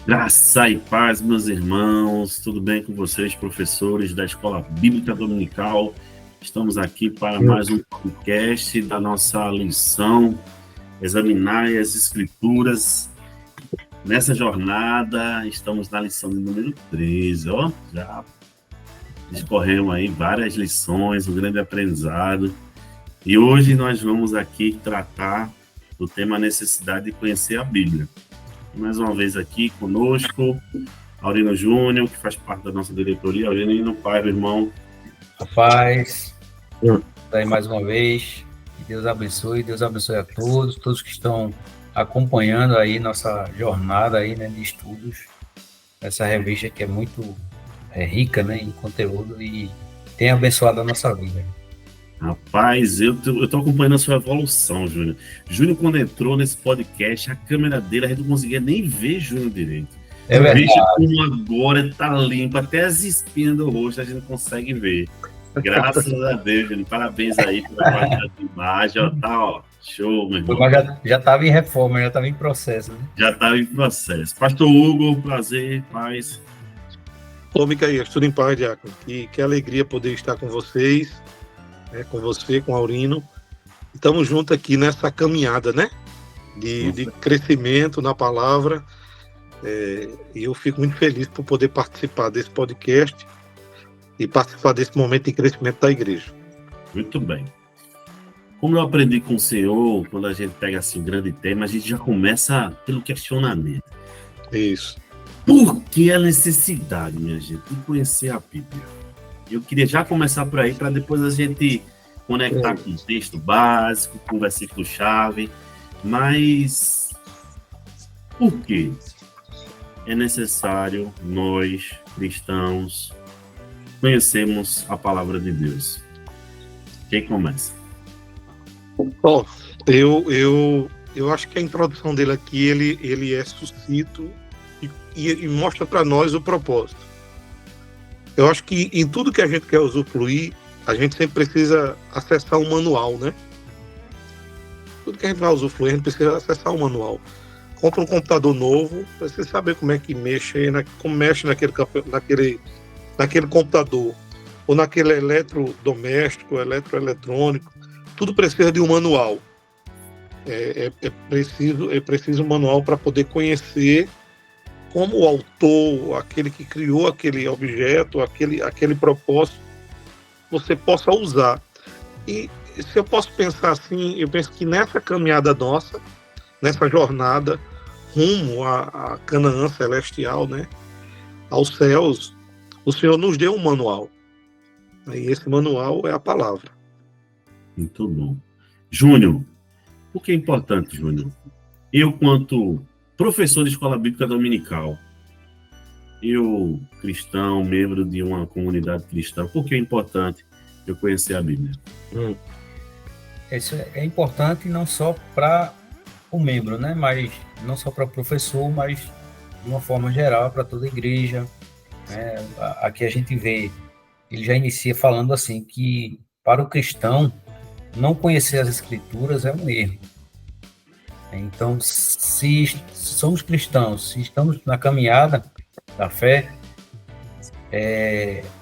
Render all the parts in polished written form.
Graça e paz, meus irmãos, tudo bem com vocês, professores da Escola Bíblica Dominical? Estamos aqui para mais um podcast da nossa lição, examinar as Escrituras. Nessa jornada, estamos na lição de número 13, já discorremos aí várias lições, um grande aprendizado. E hoje nós vamos aqui tratar do tema necessidade de conhecer a Bíblia. Mais uma vez aqui conosco, Aurino Júnior, que faz parte da nossa diretoria. Aurino, pai do irmão. Rapaz, está aí mais uma vez. Que Deus abençoe a todos que estão acompanhando aí nossa jornada aí, né, de estudos. Essa revista que é muito rica, né, em conteúdo e tem abençoado a nossa vida. Rapaz, eu tô acompanhando a sua evolução, Júnior. Júnior, quando entrou nesse podcast, a câmera dele, a gente não conseguia nem ver Júnior direito. É verdade. Veja como agora tá limpo, até as espinhas do rosto a gente consegue ver. Graças a Deus, Júnior. Parabéns aí pela qualidade de imagem. Show, meu irmão. Mas já estava em reforma, já estava em processo, né? Já estava em processo. Pastor Hugo, prazer, paz. Ô, Micaías, tudo em paz, Diácono. Que alegria poder estar com vocês. Com você, com o Aurino. Estamos juntos aqui nessa caminhada, né? De crescimento na palavra. E eu fico muito feliz por poder participar desse podcast e participar desse momento de crescimento da igreja. Muito bem. Como eu aprendi com o senhor, quando a gente pega assim um grande tema, a gente já começa pelo questionamento. Isso. Por que a necessidade, minha gente, de conhecer a Bíblia? Eu queria já começar por aí, para depois a gente conectar com o texto básico, com o versículo-chave. Mas por que é necessário nós, cristãos, conhecermos a palavra de Deus? Quem começa? Eu acho que a introdução dele aqui, ele é sucinto e mostra para nós o propósito. Eu acho que em tudo que a gente quer usufruir, a gente sempre precisa acessar um manual, né? Tudo que a gente vai usufruir, a gente precisa acessar um manual. Compra um computador novo, precisa saber como é que mexe, como mexe naquele computador, ou naquele eletrodoméstico, eletroeletrônico. Tudo precisa de um manual. É preciso um manual para poder conhecer como o autor, aquele que criou aquele objeto, aquele propósito, você possa usar. E se eu posso pensar assim, eu penso que nessa caminhada nossa, nessa jornada rumo à Canaã celestial, né, aos céus, o Senhor nos deu um manual. E esse manual é a palavra. Muito bom. Júnior, por que é importante, Júnior? Eu, quanto professor de escola bíblica dominical, eu, cristão, membro de uma comunidade cristã, por que é importante eu conhecer a Bíblia? Isso é importante não só para o membro, né? Mas não só para o professor, mas de uma forma geral para toda a igreja. Né? Aqui a gente vê, ele já inicia falando assim, que para o cristão, não conhecer as Escrituras é um erro. Então, se somos cristãos, se estamos na caminhada da fé,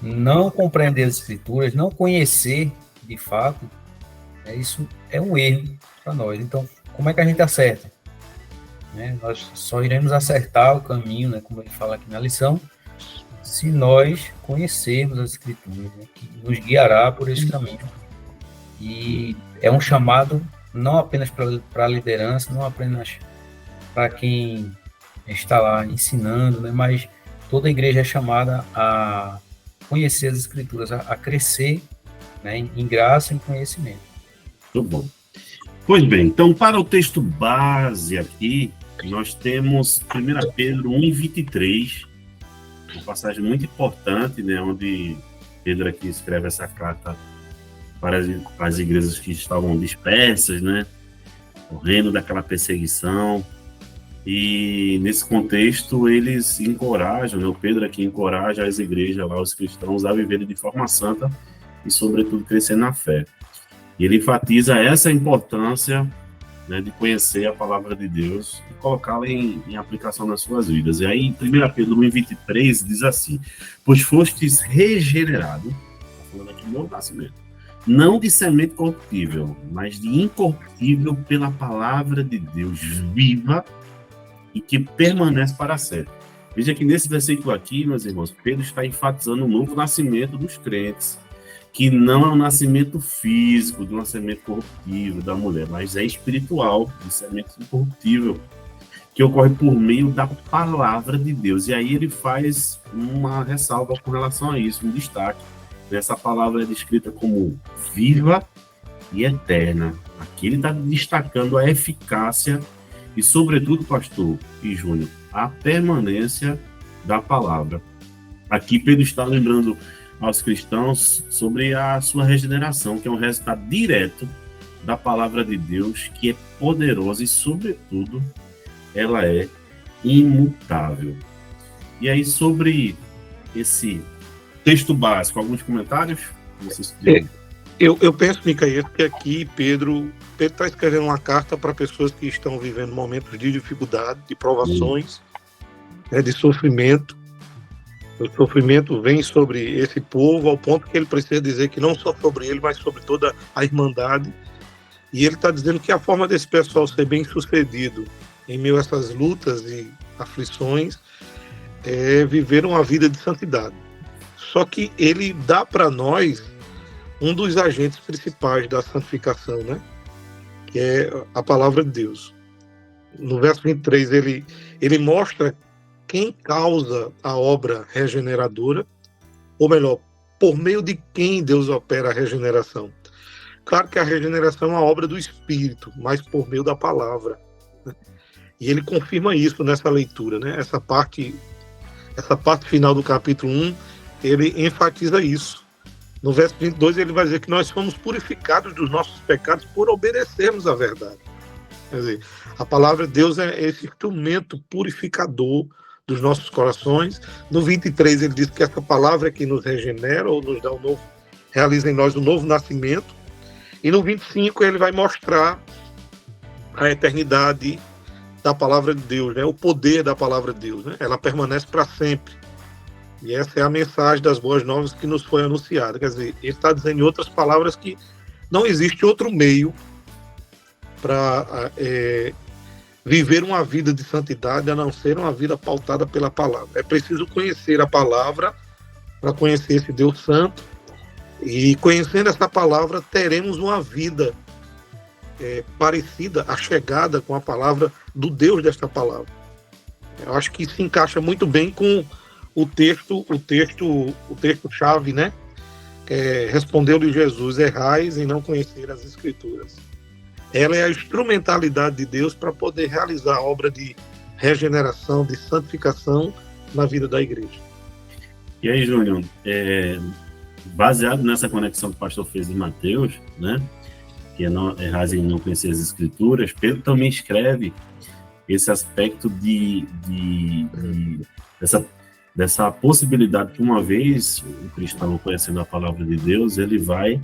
não compreender as Escrituras, não conhecer de fato, isso é um erro para nós. Então, como é que a gente acerta? Nós só iremos acertar o caminho, né, como ele fala aqui na lição, se nós conhecermos as Escrituras, né, que nos guiará por esse caminho. E é um chamado não apenas para a liderança, não apenas para quem está lá ensinando, né, mas toda a igreja é chamada a conhecer as Escrituras, a crescer, né, em graça e em conhecimento. Muito bom. Pois bem, então para o texto base aqui, nós temos 1 Pedro 1:23, uma passagem muito importante, né, onde Pedro aqui escreve essa carta para as igrejas que estavam dispersas, né, correndo daquela perseguição. E nesse contexto eles encorajam, né, o Pedro aqui encoraja as igrejas lá, os cristãos, a viverem de forma santa e sobretudo crescer na fé. E ele enfatiza essa importância né, de conhecer a palavra de Deus e colocá-la em aplicação nas suas vidas. E aí, em 1 Pedro 1,23, diz assim: pois fostes regenerado, falando aqui do novo nascimento, não de semente corruptível, mas de incorruptível pela palavra de Deus viva e que permanece para sempre. Veja que nesse versículo aqui, meus irmãos, Pedro está enfatizando o novo nascimento dos crentes, que não é um nascimento físico, de uma semente corruptível da mulher, mas é espiritual, de semente incorruptível, que ocorre por meio da palavra de Deus. E aí ele faz uma ressalva com relação a isso, um destaque. Essa palavra é descrita como viva e eterna. Aqui ele está destacando a eficácia e, sobretudo, pastor e Júnior, a permanência da palavra. Aqui Pedro está lembrando aos cristãos sobre a sua regeneração, que é um resultado direto da palavra de Deus, que é poderosa e, sobretudo, ela é imutável. E aí, sobre esse texto básico, alguns comentários? Eu penso, Micael, que aqui Pedro está escrevendo uma carta para pessoas que estão vivendo momentos de dificuldade, de provações, de sofrimento. O sofrimento vem sobre esse povo ao ponto que ele precisa dizer que não só sobre ele, mas sobre toda a irmandade. E ele está dizendo que a forma desse pessoal ser bem sucedido em meio a essas lutas e aflições é viver uma vida de santidade. Só que ele dá para nós um dos agentes principais da santificação, né? Que é a palavra de Deus. No verso 23, ele mostra quem causa a obra regeneradora, ou melhor, por meio de quem Deus opera a regeneração. Claro que a regeneração é uma obra do Espírito, mas por meio da palavra, né? E ele confirma isso nessa leitura, né? Essa parte final do capítulo 1, ele enfatiza isso. No verso 22, ele vai dizer que nós fomos purificados dos nossos pecados por obedecermos à verdade. Quer dizer, a palavra de Deus é esse instrumento purificador dos nossos corações. No 23, ele diz que essa palavra é que nos regenera, ou nos dá um novo, realiza em nós um novo nascimento. E no 25, ele vai mostrar a eternidade da palavra de Deus, né? O poder da palavra de Deus, né? Ela permanece para sempre. E essa é a mensagem das boas novas que nos foi anunciada. Quer dizer, ele está dizendo em outras palavras que não existe outro meio para viver uma vida de santidade a não ser uma vida pautada pela palavra. É preciso conhecer a palavra para conhecer esse Deus Santo, e conhecendo essa palavra teremos uma vida parecida, achegada com a palavra do Deus desta palavra. Eu acho que se encaixa muito bem com o texto-chave, né? Respondeu-lhe Jesus: errais em não conhecer as Escrituras. Ela é a instrumentalidade de Deus para poder realizar a obra de regeneração, de santificação na vida da igreja. E aí, Júnior, baseado nessa conexão que o pastor fez em Mateus, né? Que é errais em não conhecer as Escrituras, Pedro também escreve esse aspecto dessa possibilidade que, uma vez o cristão conhecendo a palavra de Deus, ele vai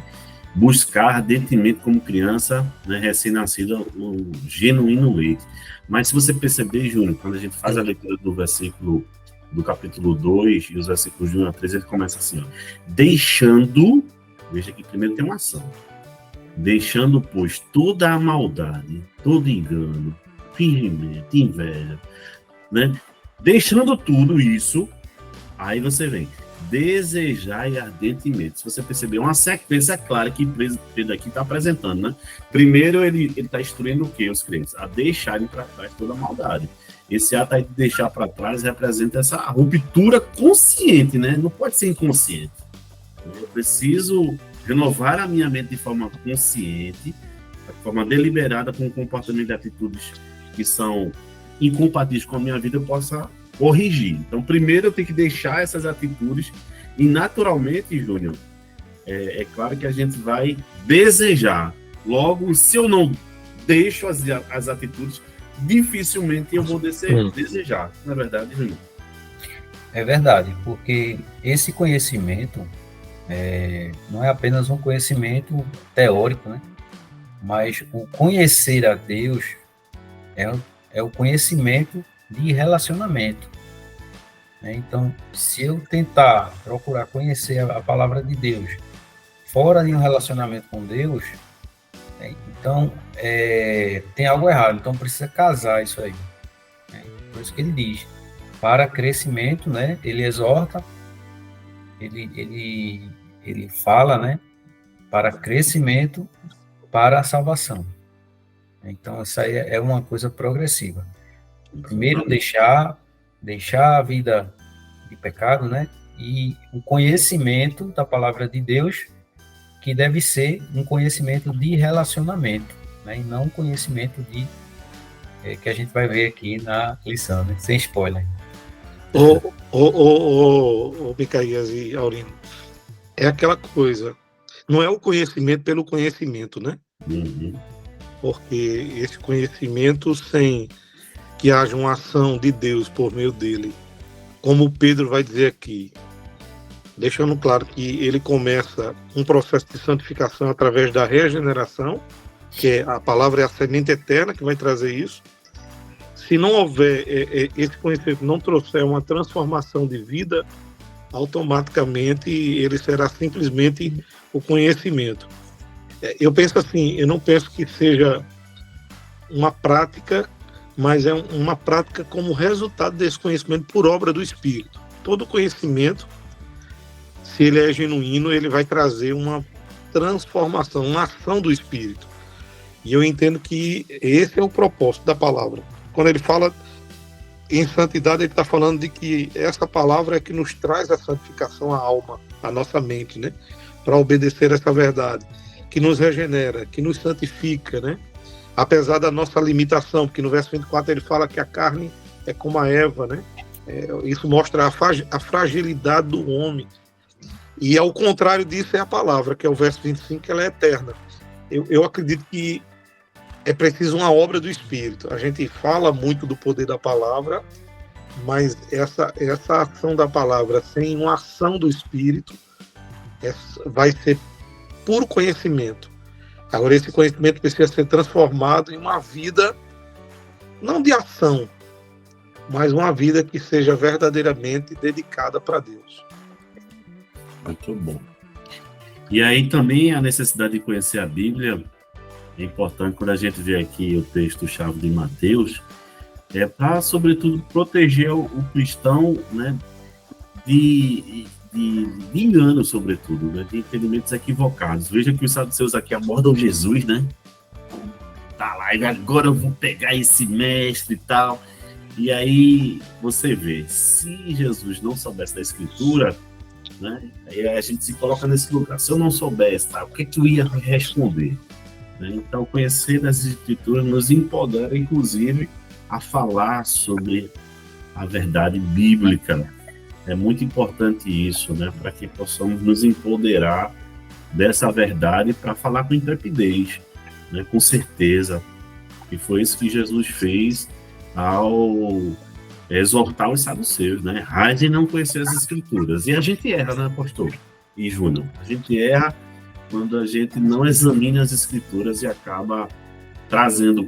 buscar ardentemente, como criança, né, recém-nascida, o genuíno leite. Mas se você perceber, Júnior, quando a gente faz a leitura do versículo do capítulo 2 e os versículos de 1 a 3, ele começa assim, ó, deixando, veja que primeiro tem uma ação, deixando, pois, toda a maldade, todo engano, fingimento, inveja, né? Deixando tudo isso, aí você vem, desejai ardentemente. Se você perceber, uma sequência clara que Pedro aqui está apresentando, né? Primeiro, ele está instruindo o quê? Os crentes? A deixarem para trás toda a maldade. Esse ato aí de deixar para trás representa essa ruptura consciente, né? Não pode ser inconsciente. Eu preciso renovar a minha mente de forma consciente, de forma deliberada, com um comportamento de atitudes que são incompatíveis com a minha vida, eu possa corrigir. Então, primeiro eu tenho que deixar essas atitudes e, naturalmente, Júnior, é claro que a gente vai desejar. Logo, se eu não deixo as atitudes, dificilmente eu vou desejar. Não é verdade, Júnior? É verdade, porque esse conhecimento não é apenas um conhecimento teórico, né? Mas o conhecer a Deus é o conhecimento de relacionamento, né? Então, se eu tentar procurar conhecer a palavra de Deus fora de um relacionamento com Deus, então tem algo errado. Então, precisa casar isso aí, né? Por isso que ele diz, para crescimento, né? Ele exorta, ele fala, né? Para crescimento, para a salvação. Então, isso aí é uma coisa progressiva. Primeiro, deixar a vida de pecado, né? E o conhecimento da palavra de Deus, que deve ser um conhecimento de relacionamento, né? E não um conhecimento que a gente vai ver aqui na lição, né? Sem spoiler. Micaías e Aurino, é aquela coisa, não é o conhecimento pelo conhecimento, né? Uhum. Porque esse conhecimento, sem que haja uma ação de Deus por meio dele, como Pedro vai dizer aqui, deixando claro que ele começa um processo de santificação através da regeneração, que a palavra é a semente eterna que vai trazer isso. Se não houver esse conhecimento, não trouxer uma transformação de vida, automaticamente ele será simplesmente o conhecimento. Eu penso assim, eu não penso que seja uma prática, mas é uma prática como resultado desse conhecimento por obra do Espírito. Todo conhecimento, se ele é genuíno, ele vai trazer uma transformação, uma ação do Espírito. E eu entendo que esse é o propósito da palavra. Quando ele fala em santidade, ele está falando de que essa palavra é que nos traz a santificação à alma, à nossa mente, né? Para obedecer essa verdade, que nos regenera, que nos santifica, né? Apesar da nossa limitação, porque no verso 24 ele fala que a carne é como a Eva, né? Isso mostra a fragilidade do homem. E ao contrário disso é a palavra, que é o verso 25, que ela é eterna. Eu acredito que é preciso uma obra do Espírito. A gente fala muito do poder da palavra, mas essa ação da palavra sem uma ação do Espírito vai ser puro conhecimento. Agora, esse conhecimento precisa ser transformado em uma vida, não de ação, mas uma vida que seja verdadeiramente dedicada para Deus. Muito bom. E aí também a necessidade de conhecer a Bíblia é importante quando a gente vê aqui o texto-chave de Mateus, para, sobretudo, proteger o cristão, né, de engano, sobretudo, né, de entendimentos equivocados. Veja que os saduceus aqui abordam Jesus, né? Tá lá, e agora eu vou pegar esse mestre e tal. E aí você vê, se Jesus não soubesse da Escritura, né, aí a gente se coloca nesse lugar. Se eu não soubesse, tá, o que eu ia responder? Então, conhecer as Escrituras nos empodera, inclusive, a falar sobre a verdade bíblica. É muito importante isso, né? Para que possamos nos empoderar dessa verdade para falar com intrepidez, né? Com certeza. E foi isso que Jesus fez ao exortar os saduceus, né? Ai de não conhecer as Escrituras. E a gente erra, né, pastor e Júnior? A gente erra quando a gente não examina as Escrituras e acaba trazendo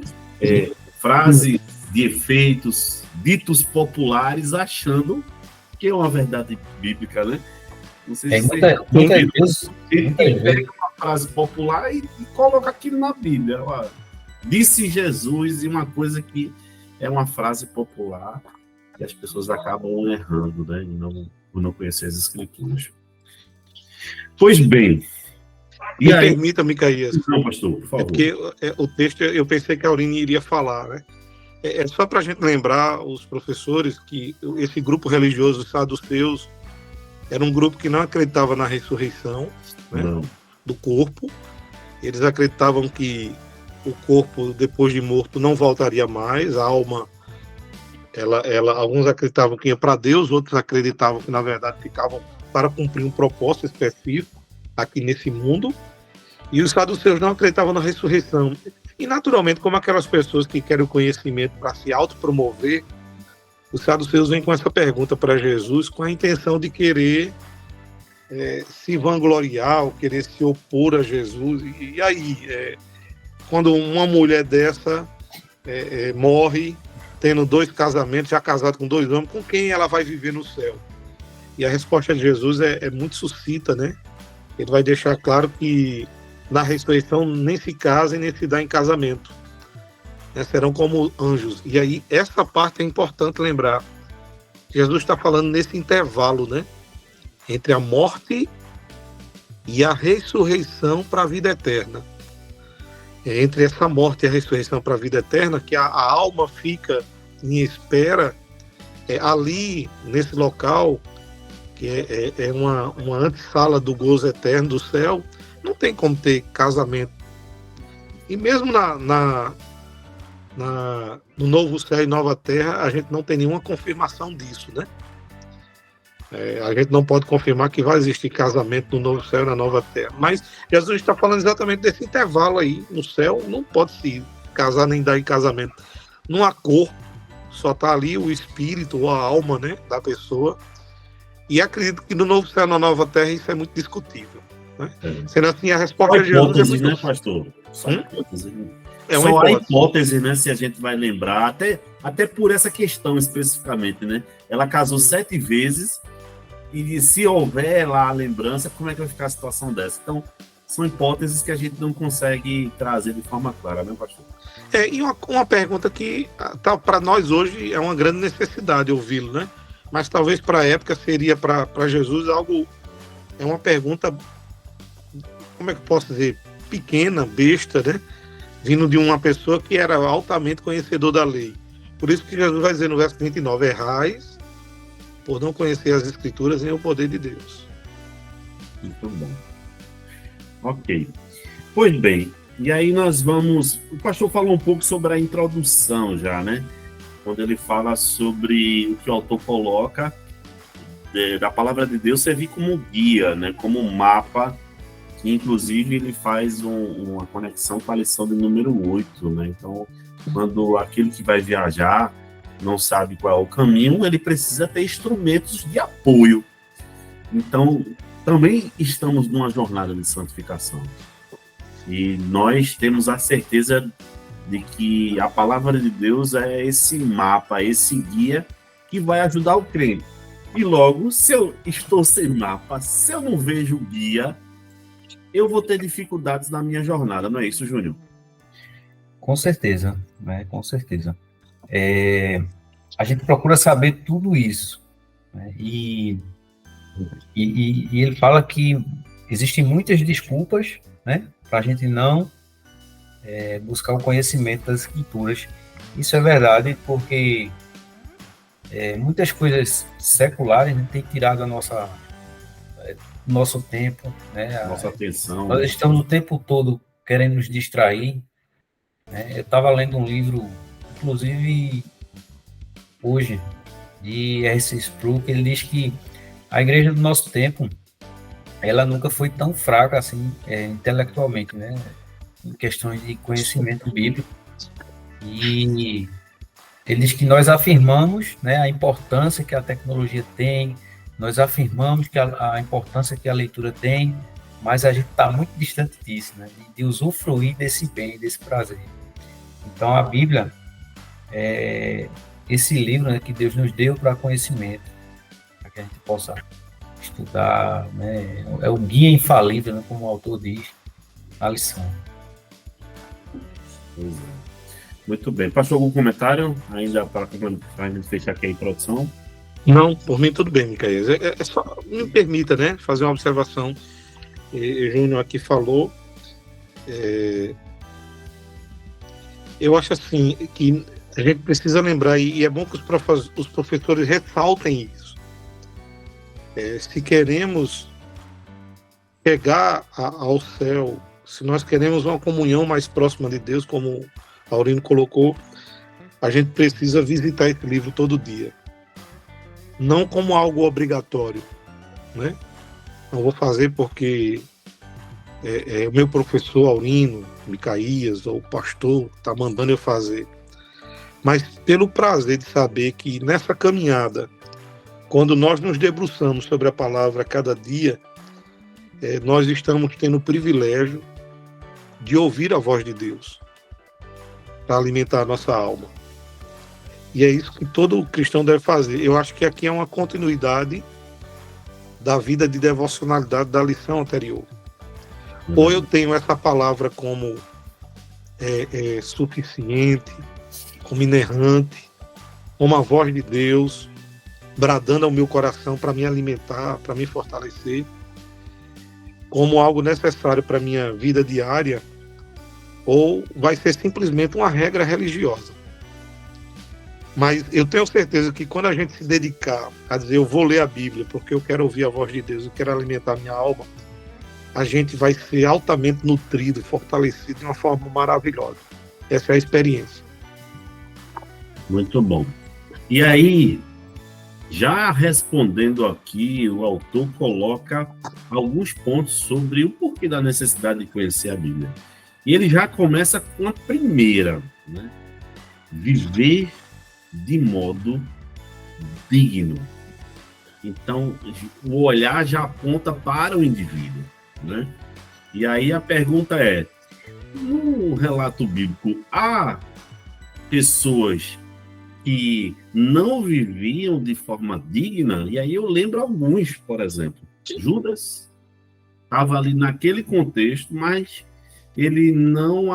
frases de efeitos ditos populares, achando que é uma verdade bíblica, né? Não sei se muitas vezes pega uma frase popular e coloca aquilo na Bíblia. Ó, disse Jesus, e uma coisa que é uma frase popular que as pessoas acabam errando, né? Por não conhecer as Escrituras. Pois bem. Me permita, Micaías. Não, pastor, por favor. É porque o texto, eu pensei que a Aurine iria falar, né? É só para a gente lembrar os professores que esse grupo religioso, os saduceus, era um grupo que não acreditava na ressurreição, né, do corpo. Eles acreditavam que o corpo, depois de morto, não voltaria mais. A alma, alguns acreditavam que ia para Deus, outros acreditavam que, na verdade, ficavam para cumprir um propósito específico aqui nesse mundo. E os saduceus não acreditavam na ressurreição. E, naturalmente, como aquelas pessoas que querem o conhecimento para se autopromover, os saduceus vêm com essa pergunta para Jesus com a intenção de querer se vangloriar, ou querer se opor a Jesus. E aí, quando uma mulher dessa morre, tendo 2 casamentos, já casado com 2 homens, com quem ela vai viver no céu? E a resposta de Jesus é muito sucinta, né? Ele vai deixar claro que na ressurreição nem se casem, nem se dá em casamento, né? Serão como anjos. E aí, essa parte é importante lembrar. Jesus está falando nesse intervalo, né? Entre a morte e a ressurreição para a vida eterna. Entre essa morte e a ressurreição para a vida eterna, que a alma fica em espera, ali, nesse local, que é uma antessala do gozo eterno do céu, não tem como ter casamento. E mesmo no novo céu e nova terra, a gente não tem nenhuma confirmação disso, né? A gente não pode confirmar que vai existir casamento no novo céu e na nova terra. Mas Jesus está falando exatamente desse intervalo aí. No céu não pode se casar nem dar em casamento. Não há corpo, só está ali o espírito ou a alma, né, da pessoa. E acredito que no novo céu e na nova terra isso é muito discutível, né? Sendo assim, a resposta de Jesus é muito... né, pastor? Só hipótese, né? É uma só hipótese. a hipótese, né? Se a gente vai lembrar, até por essa questão especificamente, né? Ela casou 7 vezes e se houver lá a lembrança, como é que vai ficar a situação dessa? Então, são hipóteses que a gente não consegue trazer de forma clara, né, pastor? E uma pergunta que tá, para nós hoje é uma grande necessidade ouvi-lo, né? Mas talvez para a época seria para Jesus algo... É uma pergunta, como é que eu posso dizer? Pequena, besta, né? Vindo de uma pessoa que era altamente conhecedor da lei. Por isso que Jesus vai dizer no verso 29, errais por não conhecer as Escrituras nem o poder de Deus. Muito bom. Ok. Pois bem, e aí nós vamos... O pastor falou um pouco sobre a introdução já, né? Quando ele fala sobre o que o autor coloca da palavra de Deus servir como guia, né? Como mapa, que inclusive ele faz uma conexão com a lição de número 8, né? Então, quando aquele que vai viajar não sabe qual é o caminho, ele precisa ter instrumentos de apoio. Então, também estamos numa jornada de santificação. E nós temos a certeza de que a palavra de Deus é esse mapa, esse guia que vai ajudar o crente. E logo, se eu estou sem mapa, se eu não vejo guia, eu vou ter dificuldades na minha jornada, não é isso, Júnior? Com certeza, né? Com certeza. A gente procura saber tudo isso, né? E ele fala que existem muitas desculpas, né, para a gente não buscar o conhecimento das Escrituras. Isso é verdade, porque muitas coisas seculares, né, têm tirado nosso tempo, né? Nossa atenção. Nós estamos o tempo todo querendo nos distrair, né? Eu estava lendo um livro, inclusive hoje, de R.C. Sproul, que ele diz que a igreja do nosso tempo, ela nunca foi tão fraca assim, intelectualmente, né? Em questões de conhecimento bíblico. E ele diz que nós afirmamos, né, a importância que a tecnologia tem, nós afirmamos que a importância que a leitura tem, mas a gente está muito distante disso, né, de usufruir desse bem, desse prazer. Então, a Bíblia é esse livro, né, que Deus nos deu para conhecimento, para que a gente possa estudar, né, é o guia infalível, né, como o autor diz, na lição. Muito bem. Passou algum comentário ainda para a gente fechar aqui a introdução? Não, por mim tudo bem, Micaías. Só me permita, né, fazer uma observação. Júnior aqui falou. Eu acho assim que a gente precisa lembrar, e é bom que os professores ressaltem isso. Se queremos chegar ao céu, se nós queremos uma comunhão mais próxima de Deus, como Aurino colocou, a gente precisa visitar esse livro todo dia. Não como algo obrigatório, né? Não vou fazer porque o meu professor Aurino, Micaías, ou o pastor está mandando eu fazer. Mas pelo prazer de saber que nessa caminhada, quando nós nos debruçamos sobre a palavra a cada dia, nós estamos tendo o privilégio de ouvir a voz de Deus. para alimentar a nossa alma. E é isso que todo cristão deve fazer. Eu acho que aqui é uma continuidade da vida de devocionalidade da lição anterior. Ou eu tenho essa palavra como suficiente, como inerrante, como a voz de Deus, bradando ao meu coração para me alimentar, para me fortalecer, como algo necessário para a minha vida diária, ou vai ser simplesmente uma regra religiosa. Mas eu tenho certeza que quando a gente se dedicar a dizer eu vou ler a Bíblia porque eu quero ouvir a voz de Deus, eu quero alimentar a minha alma, a gente vai ser altamente nutrido, fortalecido de uma forma maravilhosa. Essa é a experiência. Muito bom. E aí, já respondendo aqui, o autor coloca alguns pontos sobre o porquê da necessidade de conhecer a Bíblia. E ele já começa com a primeira, né? Viver de modo digno. Então, o olhar já aponta para o indivíduo, né? E aí a pergunta é, no relato bíblico, há pessoas que não viviam de forma digna? E aí eu lembro alguns, por exemplo. Judas estava ali naquele contexto, mas ele não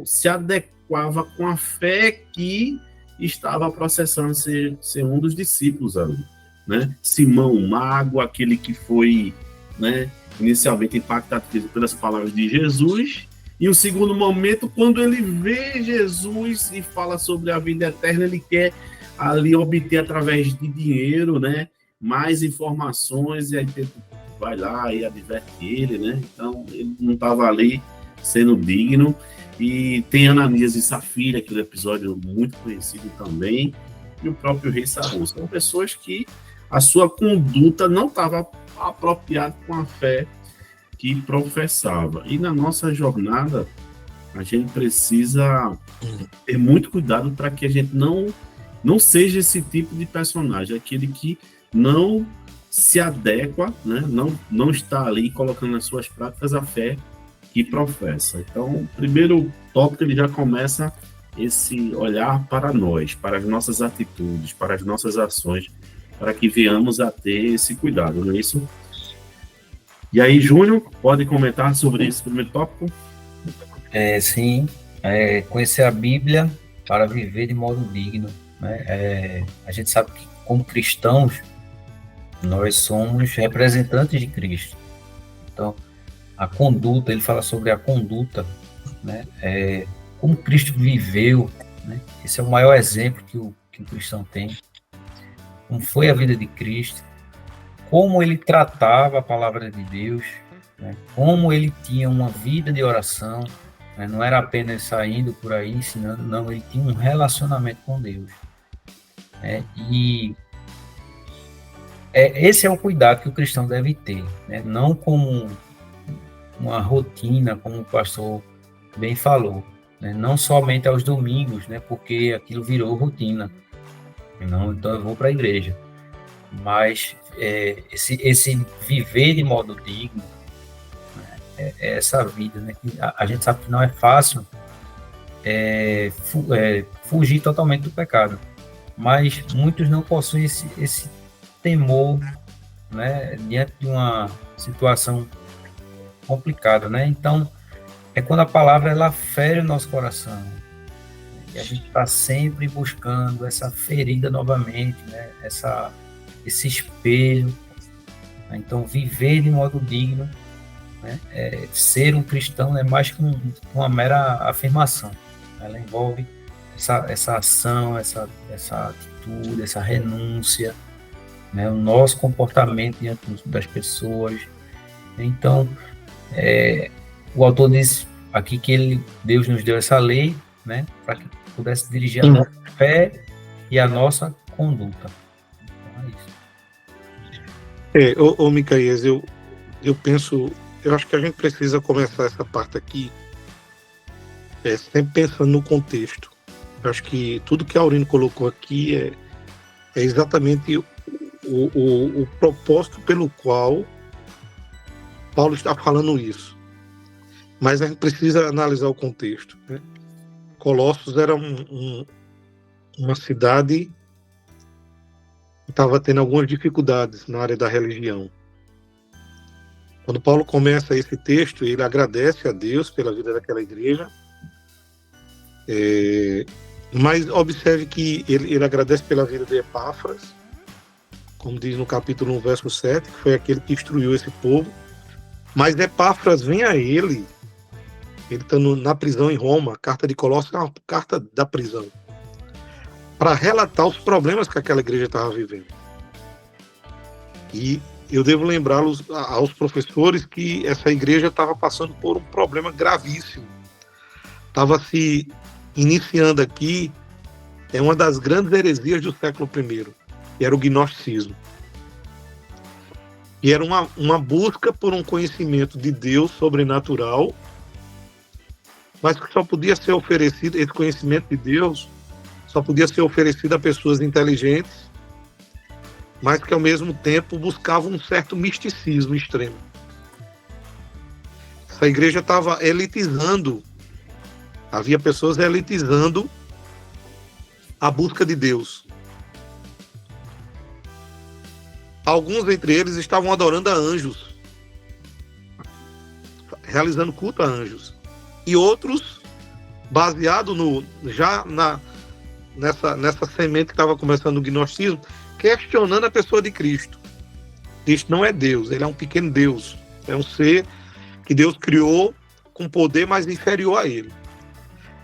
se adequava com a fé que estava processando ser um dos discípulos ali, né? Simão Mago, aquele que foi, né, inicialmente impactado pelas palavras de Jesus, e o segundo momento, quando ele vê Jesus e fala sobre a vida eterna, ele quer ali obter através de dinheiro, né, mais informações, e aí vai lá e adverte ele, né? Então ele não estava ali sendo digno. E tem Ananias e Safira, aquele episódio muito conhecido também, e o próprio rei Saul. São pessoas que a sua conduta não estava apropriada com a fé que professava. E na nossa jornada, a gente precisa ter muito cuidado para que a gente não seja esse tipo de personagem, aquele que não se adequa, né? Não está ali colocando nas suas práticas a fé que professa. Então, o primeiro tópico, ele já começa esse olhar para nós, para as nossas atitudes, para as nossas ações, para que venhamos a ter esse cuidado, não é isso? E aí, Júnior, pode comentar sobre esse primeiro tópico? Sim, conhecer a Bíblia para viver de modo digno, né? A gente sabe que, como cristãos, nós somos representantes de Cristo. Então, a conduta, ele fala sobre a conduta, né? Como Cristo viveu, né? Esse é o maior exemplo que o cristão tem. Como foi a vida de Cristo, como ele tratava a palavra de Deus, né? Como ele tinha uma vida de oração, né? Não era apenas saindo por aí ensinando, não, ele tinha um relacionamento com Deus, né? E esse é o cuidado que o cristão deve ter, né? Não como uma rotina, como o pastor bem falou, né? Não somente aos domingos, né? Porque aquilo virou rotina. Não, então eu vou para a igreja. Mas esse viver de modo digno, né? É essa vida, né? Que a gente sabe que não é fácil fugir totalmente do pecado, mas muitos não possuem esse temor, né? Diante de uma situação complicada, né? Então, é quando a palavra ela fere o nosso coração, e a gente está sempre buscando essa ferida novamente, né? Esse espelho, né? Então, viver de modo digno, né? Ser um cristão é mais que uma mera afirmação. Ela envolve essa ação, essa atitude, essa renúncia, né? O nosso comportamento diante das pessoas. Então, o autor diz aqui que Deus nos deu essa lei, né, para que pudesse dirigir a nossa fé e a nossa conduta. Então, é isso. Micaías, eu penso, eu acho que a gente precisa começar essa parte aqui sempre pensando no contexto. Eu acho que tudo que a Aurino colocou aqui é exatamente o propósito pelo qual Paulo está falando isso. Mas a gente precisa analisar o contexto, né? Colossos era uma cidade que estava tendo algumas dificuldades na área da religião. Quando Paulo começa esse texto, ele agradece a Deus pela vida daquela igreja, mas observe que ele agradece pela vida de Epáfras, como diz no capítulo 1, verso 7, que foi aquele que instruiu esse povo. Mas Epáfras vem a ele está na prisão em Roma, a carta de Colossos é uma carta da prisão, para relatar os problemas que aquela igreja estava vivendo. E eu devo lembrá-los aos professores que essa igreja estava passando por um problema gravíssimo. Estava se iniciando aqui uma das grandes heresias do século I, que era o gnosticismo. E era uma busca por um conhecimento de Deus sobrenatural, mas que só podia ser oferecido, esse conhecimento de Deus só podia ser oferecido a pessoas inteligentes, mas que ao mesmo tempo buscavam um certo misticismo extremo. Essa igreja estava elitizando, havia pessoas elitizando a busca de Deus. Alguns entre eles estavam adorando a anjos, realizando culto a anjos. E outros, baseado nessa semente que estava começando o gnosticismo, questionando a pessoa de Cristo. Cristo não é Deus, ele é um pequeno Deus. É um ser que Deus criou com poder mais inferior a ele.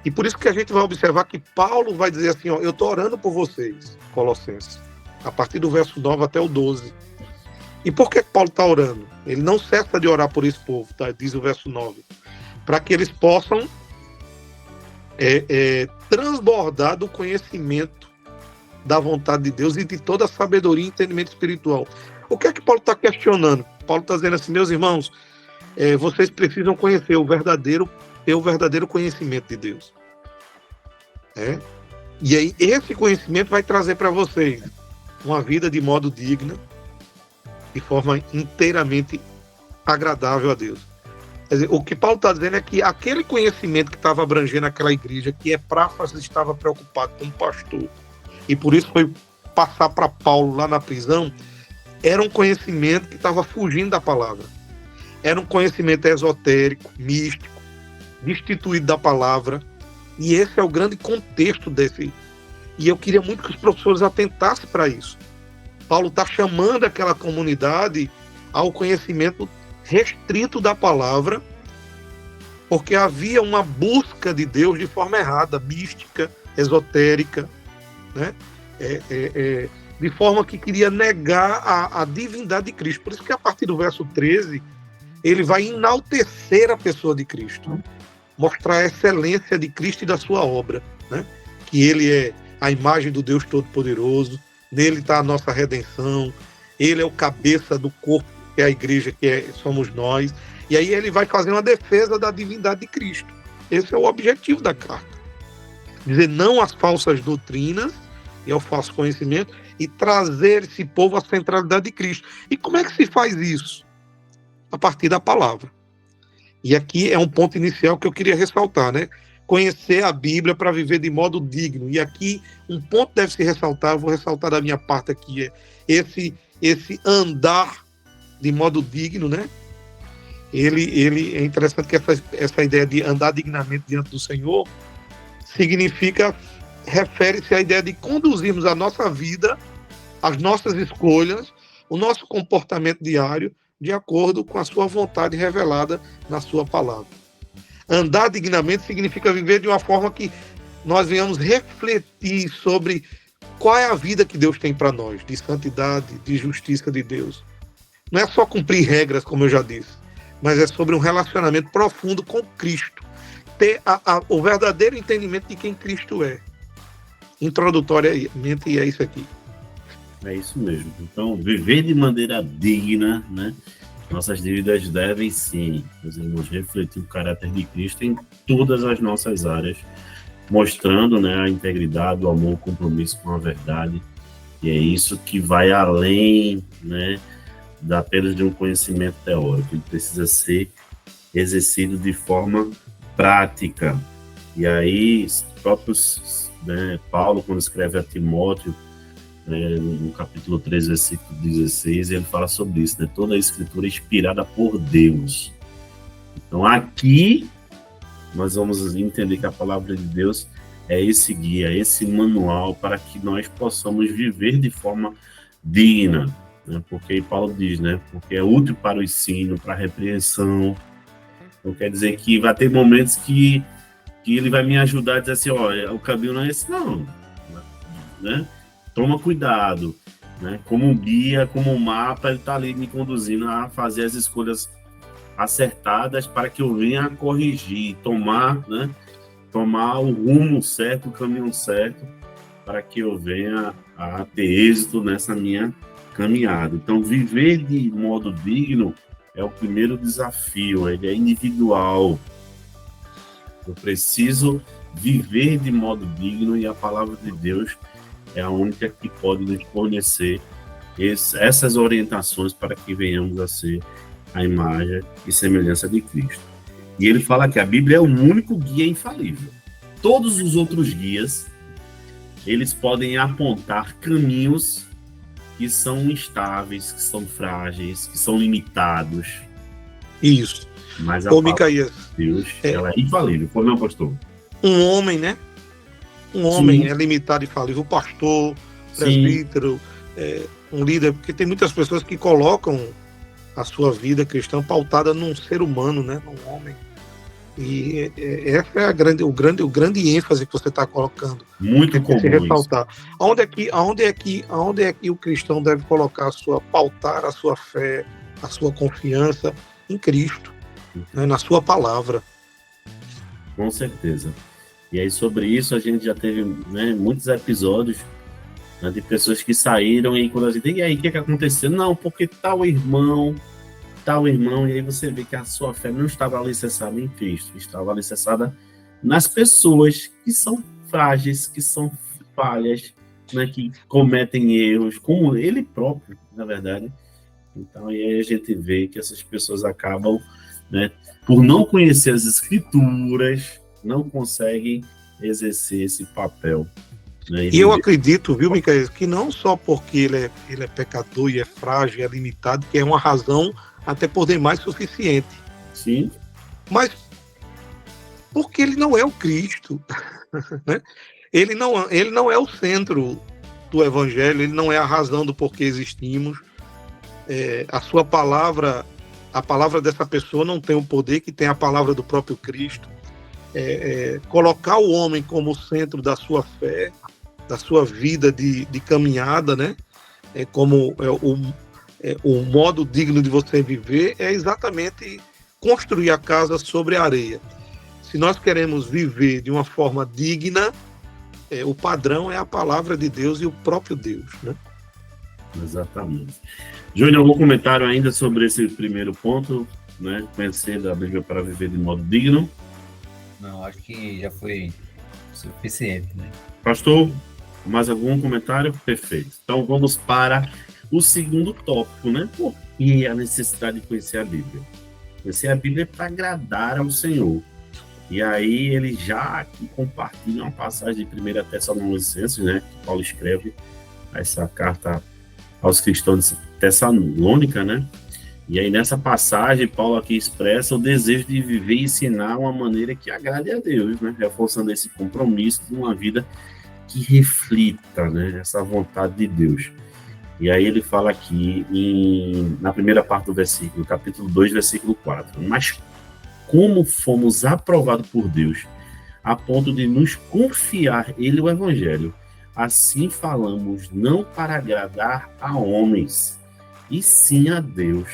E por isso que a gente vai observar que Paulo vai dizer assim, eu estou orando por vocês, Colossenses, a partir do verso 9 até o 12. E por que Paulo está orando? Ele não cessa de orar por esse povo, tá? Diz o verso 9. Para que eles possam transbordar do conhecimento da vontade de Deus e de toda a sabedoria e entendimento espiritual. O que é que Paulo está questionando? Paulo está dizendo assim, meus irmãos, vocês precisam conhecer ter o verdadeiro conhecimento de Deus. E aí esse conhecimento vai trazer para vocês uma vida de modo digno, de forma inteiramente agradável a Deus. Quer dizer, o que Paulo está dizendo é que aquele conhecimento que estava abrangendo aquela igreja, que Epáfras estava preocupado como pastor, e por isso foi passar para Paulo lá na prisão, era um conhecimento que estava fugindo da palavra. Era um conhecimento esotérico, místico, destituído da palavra, e esse é o grande contexto desse. E eu queria muito que os professores atentassem para isso. Paulo está chamando aquela comunidade ao conhecimento restrito da palavra, porque havia uma busca de Deus de forma errada, mística, esotérica, né? De forma que queria negar a divindade de Cristo. Por isso que a partir do verso 13, ele vai enaltecer a pessoa de Cristo, mostrar a excelência de Cristo e da sua obra, né? Que ele é a imagem do Deus Todo-Poderoso, nele está a nossa redenção, ele é o cabeça do corpo, que é a igreja, somos nós. E aí ele vai fazer uma defesa da divindade de Cristo. Esse é o objetivo da carta. Dizer não às falsas doutrinas e ao falso conhecimento e trazer esse povo à centralidade de Cristo. E como é que se faz isso? A partir da palavra. E aqui é um ponto inicial que eu queria ressaltar, né? Conhecer a Bíblia para viver de modo digno. E aqui um ponto deve se ressaltar, eu vou ressaltar da minha parte aqui, esse andar de modo digno, né? Ele é interessante que essa ideia de andar dignamente diante do Senhor refere-se à ideia de conduzirmos a nossa vida, as nossas escolhas, o nosso comportamento diário de acordo com a sua vontade revelada na sua palavra. Andar dignamente significa viver de uma forma que nós venhamos refletir sobre qual é a vida que Deus tem para nós, de santidade, de justiça de Deus. Não é só cumprir regras, como eu já disse, mas é sobre um relacionamento profundo com Cristo. Ter o verdadeiro entendimento de quem Cristo é. Introdutoriamente, é isso aqui. É isso mesmo. Então, viver de maneira digna, né? Nossas dívidas devem, sim, meus irmãos, refletir o caráter de Cristo em todas as nossas áreas, mostrando, né, a integridade, o amor, o compromisso com a verdade. E é isso que vai além, né, da apenas de um conhecimento teórico. Ele precisa ser exercido de forma prática. E aí, próprios, né, Paulo, quando escreve a Timóteo, né, no capítulo 3, versículo 16, ele fala sobre isso, né? Toda a escritura é inspirada por Deus. Então, aqui, nós vamos entender que a palavra de Deus é esse guia, esse manual para que nós possamos viver de forma digna, né? Porque Paulo diz, né? Porque é útil para o ensino, para a repreensão. Então, quer dizer que vai ter momentos que ele vai me ajudar a dizer assim, ó, o caminho não é esse, não, né? Toma cuidado, né? Como um guia, como um mapa, ele está ali me conduzindo a fazer as escolhas acertadas para que eu venha a corrigir, tomar, né? Tomar o rumo certo, o caminho certo, para que eu venha a ter êxito nessa minha caminhada. Então, viver de modo digno é o primeiro desafio, ele é individual. Eu preciso viver de modo digno e a palavra de Deus é a única que pode nos fornecer essas orientações para que venhamos a ser a imagem e semelhança de Cristo. E ele fala que a Bíblia é o único guia infalível. Todos os outros guias, eles podem apontar caminhos que são instáveis, que são frágeis, que são limitados. Isso. Mas a Ô, palavra Micaías, de Deus, ela é infalível. Foi meu pastor. um homem, né? Um homem é limitado e falível. O pastor, presbítero, um líder, porque tem muitas pessoas que colocam a sua vida cristã pautada num ser humano, né? Num homem. E essa é o grande ênfase que você está colocando. Muito comum se ressaltar. isso. Aonde é que o cristão deve colocar pautar a sua fé, a sua confiança em Cristo, né? Na sua palavra. Com certeza. E aí, sobre isso, a gente já teve, né, muitos episódios, né, de pessoas que saíram e quando a gente... E aí, o que aconteceu? Não, porque tal irmão, e aí você vê que a sua fé não estava alicerçada em Cristo, estava alicerçada nas pessoas que são frágeis, que são falhas, né, que cometem erros, como ele próprio, na verdade. Então, aí a gente vê que essas pessoas acabam, né, por não conhecer as Escrituras, não conseguem exercer esse papel. Né? E eu acredito, viu, Micael, que não só porque ele é pecador e é frágil, é limitado, que é uma razão até por demais suficiente. Sim. Mas porque ele não é o Cristo. Né? Ele não é o centro do Evangelho, ele não é a razão do porquê existimos. A sua palavra, a palavra dessa pessoa não tem o poder que tem a palavra do próprio Cristo. Colocar o homem como centro da sua fé, da sua vida de caminhada, né? O modo digno de você viver é exatamente construir a casa sobre a areia. Se nós queremos viver de uma forma digna, o padrão é a palavra de Deus e o próprio Deus, né? Exatamente. Júnior, algum comentário ainda sobre esse primeiro ponto, né? Conhecer a Bíblia para viver de modo digno? Não, acho que já foi suficiente, né? Pastor, mais algum comentário? Perfeito. Então vamos para o segundo tópico, né? Por que a necessidade de conhecer a Bíblia? Conhecer a Bíblia para agradar ao Senhor. E aí ele já aqui compartilha uma passagem de 1 Tessalonicenses, né? Que Paulo escreve essa carta aos cristãos de Tessalônica, né? E aí, nessa passagem, Paulo aqui expressa o desejo de viver e ensinar uma maneira que agrade a Deus, né? Reforçando esse compromisso de uma vida que reflita, né, essa vontade de Deus. E aí ele fala aqui, na primeira parte do versículo, capítulo 2, versículo 4. Mas como fomos aprovados por Deus, a ponto de nos confiar Ele o Evangelho, assim falamos não para agradar a homens, e sim a Deus,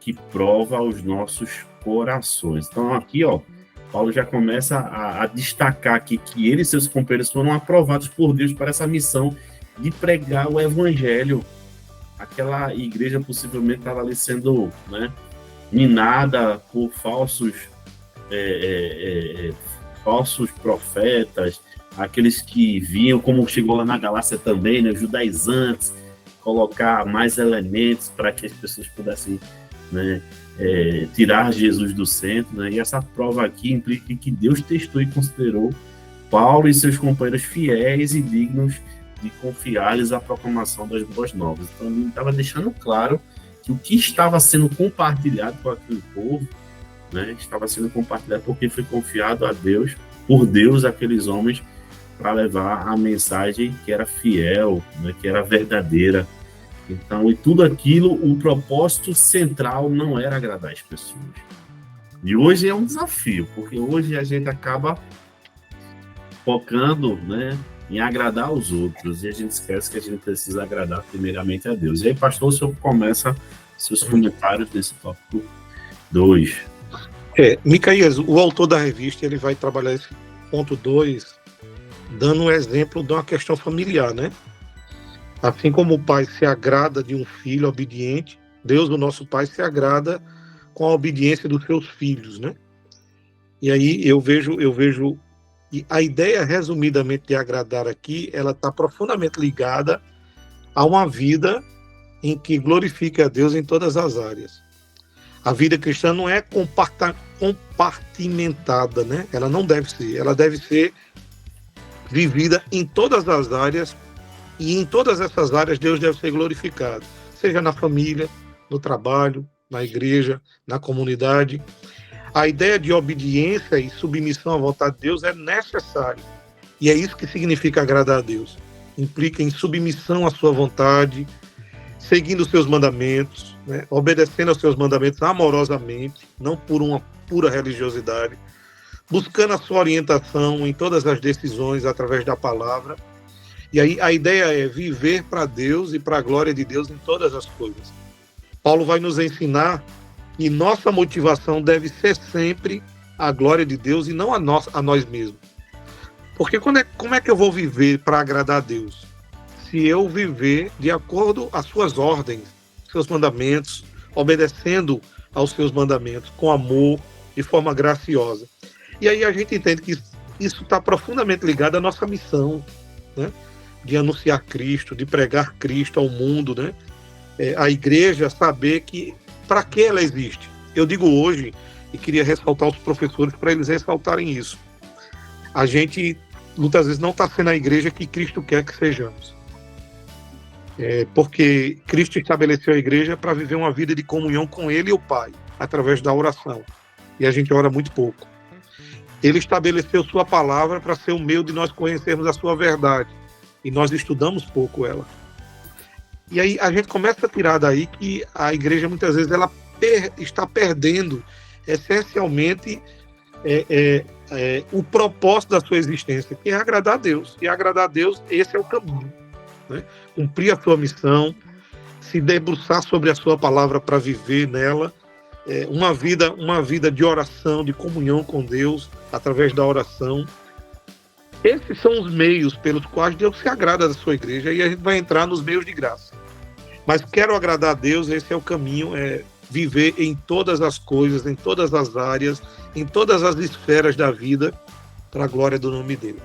que prova os nossos corações. Então aqui, ó, Paulo já começa a destacar aqui que ele e seus companheiros foram aprovados por Deus para essa missão de pregar o Evangelho. Aquela igreja possivelmente estava ali sendo, né, minada por falsos profetas, aqueles que vinham, como chegou lá na Galácia também, né, judaizantes, colocar mais elementos para que as pessoas pudessem, né, tirar Jesus do centro, né? E essa prova aqui implica que Deus testou e considerou Paulo e seus companheiros fiéis e dignos de confiar-lhes a proclamação das boas novas. Então, ele estava deixando claro que o que estava sendo compartilhado com aquele povo, né, estava sendo compartilhado porque foi confiado a Deus, por Deus, aqueles homens, para levar a mensagem que era fiel, né, que era verdadeira. Então, e tudo aquilo, o propósito central não era agradar as pessoas. E hoje é um desafio, porque hoje a gente acaba focando, né, em agradar aos outros, e a gente esquece que a gente precisa agradar primeiramente a Deus. E aí, pastor, o senhor começa seus comentários nesse tópico 2. Micaías, o autor da revista, ele vai trabalhar esse ponto 2, dando um exemplo de uma questão familiar, né? Assim como o pai se agrada de um filho obediente, Deus, o nosso pai, se agrada com a obediência dos seus filhos, né? E aí eu vejo e a ideia, resumidamente, de agradar aqui, ela está profundamente ligada a uma vida em que glorifica a Deus em todas as áreas. A vida cristã não é compartimentada, né? Ela não deve ser. Ela deve ser vivida em todas as áreas, e em todas essas áreas Deus deve ser glorificado. Seja na família, no trabalho, na igreja, na comunidade. A ideia de obediência e submissão à vontade de Deus é necessária. E é isso que significa agradar a Deus. Implica em submissão à sua vontade, seguindo os seus mandamentos, né? Obedecendo aos seus mandamentos amorosamente, não por uma pura religiosidade, buscando a sua orientação em todas as decisões através da palavra. E aí a ideia é viver para Deus e para a glória de Deus em todas as coisas. Paulo vai nos ensinar que nossa motivação deve ser sempre a glória de Deus e não a nós mesmos. Porque como é que eu vou viver para agradar a Deus? Se eu viver de acordo às suas ordens, seus mandamentos, obedecendo aos seus mandamentos, com amor, de forma graciosa. E aí a gente entende que isso está profundamente ligado à nossa missão, né? De anunciar Cristo, de pregar Cristo ao mundo, né? A igreja saber que para que ela existe. Eu digo hoje, e queria ressaltar os professores para eles ressaltarem isso. A gente, muitas vezes, não está sendo a igreja que Cristo quer que sejamos. Porque Cristo estabeleceu a igreja para viver uma vida de comunhão com Ele e o Pai, através da oração. E a gente ora muito pouco. Ele estabeleceu sua palavra para ser o meio de nós conhecermos a sua verdade. E nós estudamos pouco ela. E aí a gente começa a tirar daí que a igreja muitas vezes ela está perdendo essencialmente o propósito da sua existência, que é agradar a Deus. E agradar a Deus, esse é o caminho, né? Cumprir a sua missão, se debruçar sobre a sua palavra para viver nela, uma vida de oração, de comunhão com Deus, através da oração. Esses são os meios pelos quais Deus se agrada da sua igreja, e a gente vai entrar nos meios de graça. Mas quero agradar a Deus, esse é o caminho, viver em todas as coisas, em todas as áreas, em todas as esferas da vida, para a glória do nome dele.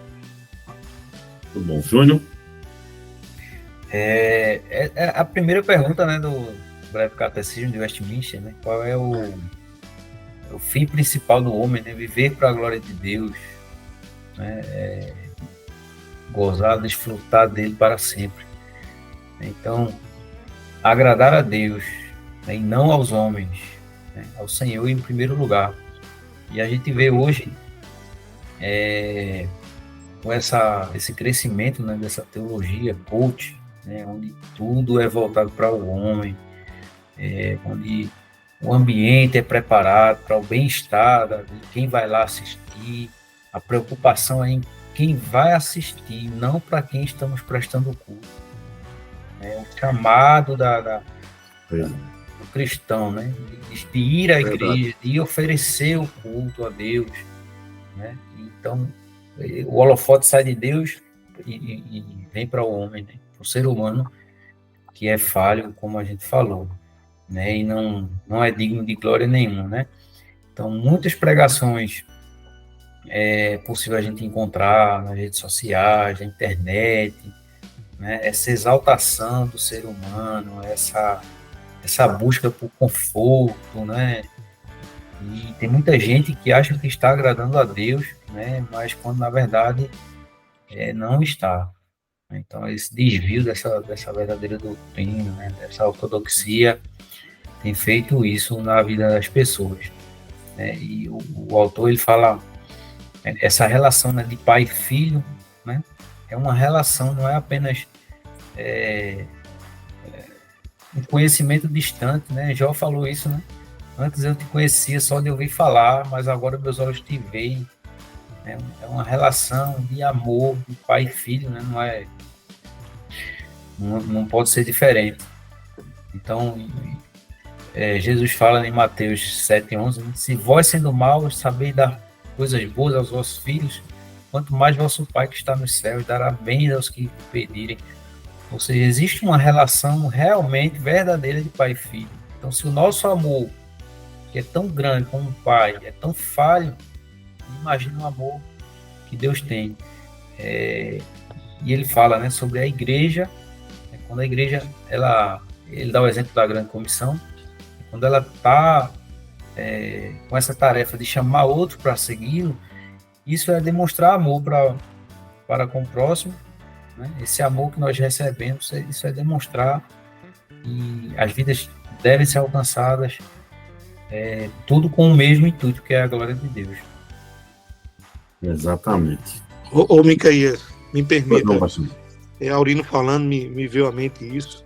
Muito bom. Júnior? A primeira pergunta, né, do Breve Catecismo de Westminster, né? Qual é o fim principal do homem, né? Viver para a glória de Deus, né? Gozar, desfrutar dele para sempre. Então, agradar a Deus, né, e não aos homens, né, ao Senhor em primeiro lugar. E a gente vê hoje com esse crescimento, né, dessa teologia coach, né, onde tudo é voltado para o homem, onde o ambiente é preparado para o bem-estar de quem vai lá assistir. A preocupação é em quem vai assistir, não para quem estamos prestando culto. O chamado do cristão, né? De ir à igreja, de oferecer o culto a Deus, né? Então, o holofote sai de Deus e vem para o homem, né? O ser humano que é falho, como a gente falou, né? E não é digno de glória nenhuma, né? Então, muitas pregações é possível a gente encontrar nas redes sociais, na internet, né? Essa exaltação do ser humano, essa busca por conforto, né? E tem muita gente que acha que está agradando a Deus, né? Mas quando na verdade não está. Então esse desvio dessa verdadeira doutrina, né? Dessa ortodoxia tem feito isso na vida das pessoas, né? E o autor ele fala essa relação, né, de pai e filho, né? É uma relação, não é apenas um conhecimento distante, né? Jó falou isso, né? Antes eu te conhecia só de ouvir falar, mas agora meus olhos te veem. É uma relação de amor de pai e filho, né? Não pode ser diferente. Então, Jesus fala em Mateus 7,11, né? Se vós sendo maus sabeis dar coisas boas aos vossos filhos, quanto mais vosso Pai que está nos céus dará bem aos que pedirem. Ou seja, existe uma relação realmente verdadeira de pai e filho. Então, se o nosso amor, que é tão grande como o pai, é tão falho, imagina o amor que Deus tem. E ele fala, né, sobre a igreja, quando a igreja, ele dá o exemplo da grande comissão, quando ela está com essa tarefa de chamar outro para segui-lo, isso é demonstrar amor para com o próximo, né? Esse amor que nós recebemos, isso é demonstrar que as vidas devem ser alcançadas, tudo com o mesmo intuito, que é a glória de Deus. Exatamente. Ô Micaías, me permita, Não, Aurino falando, me veio à mente isso.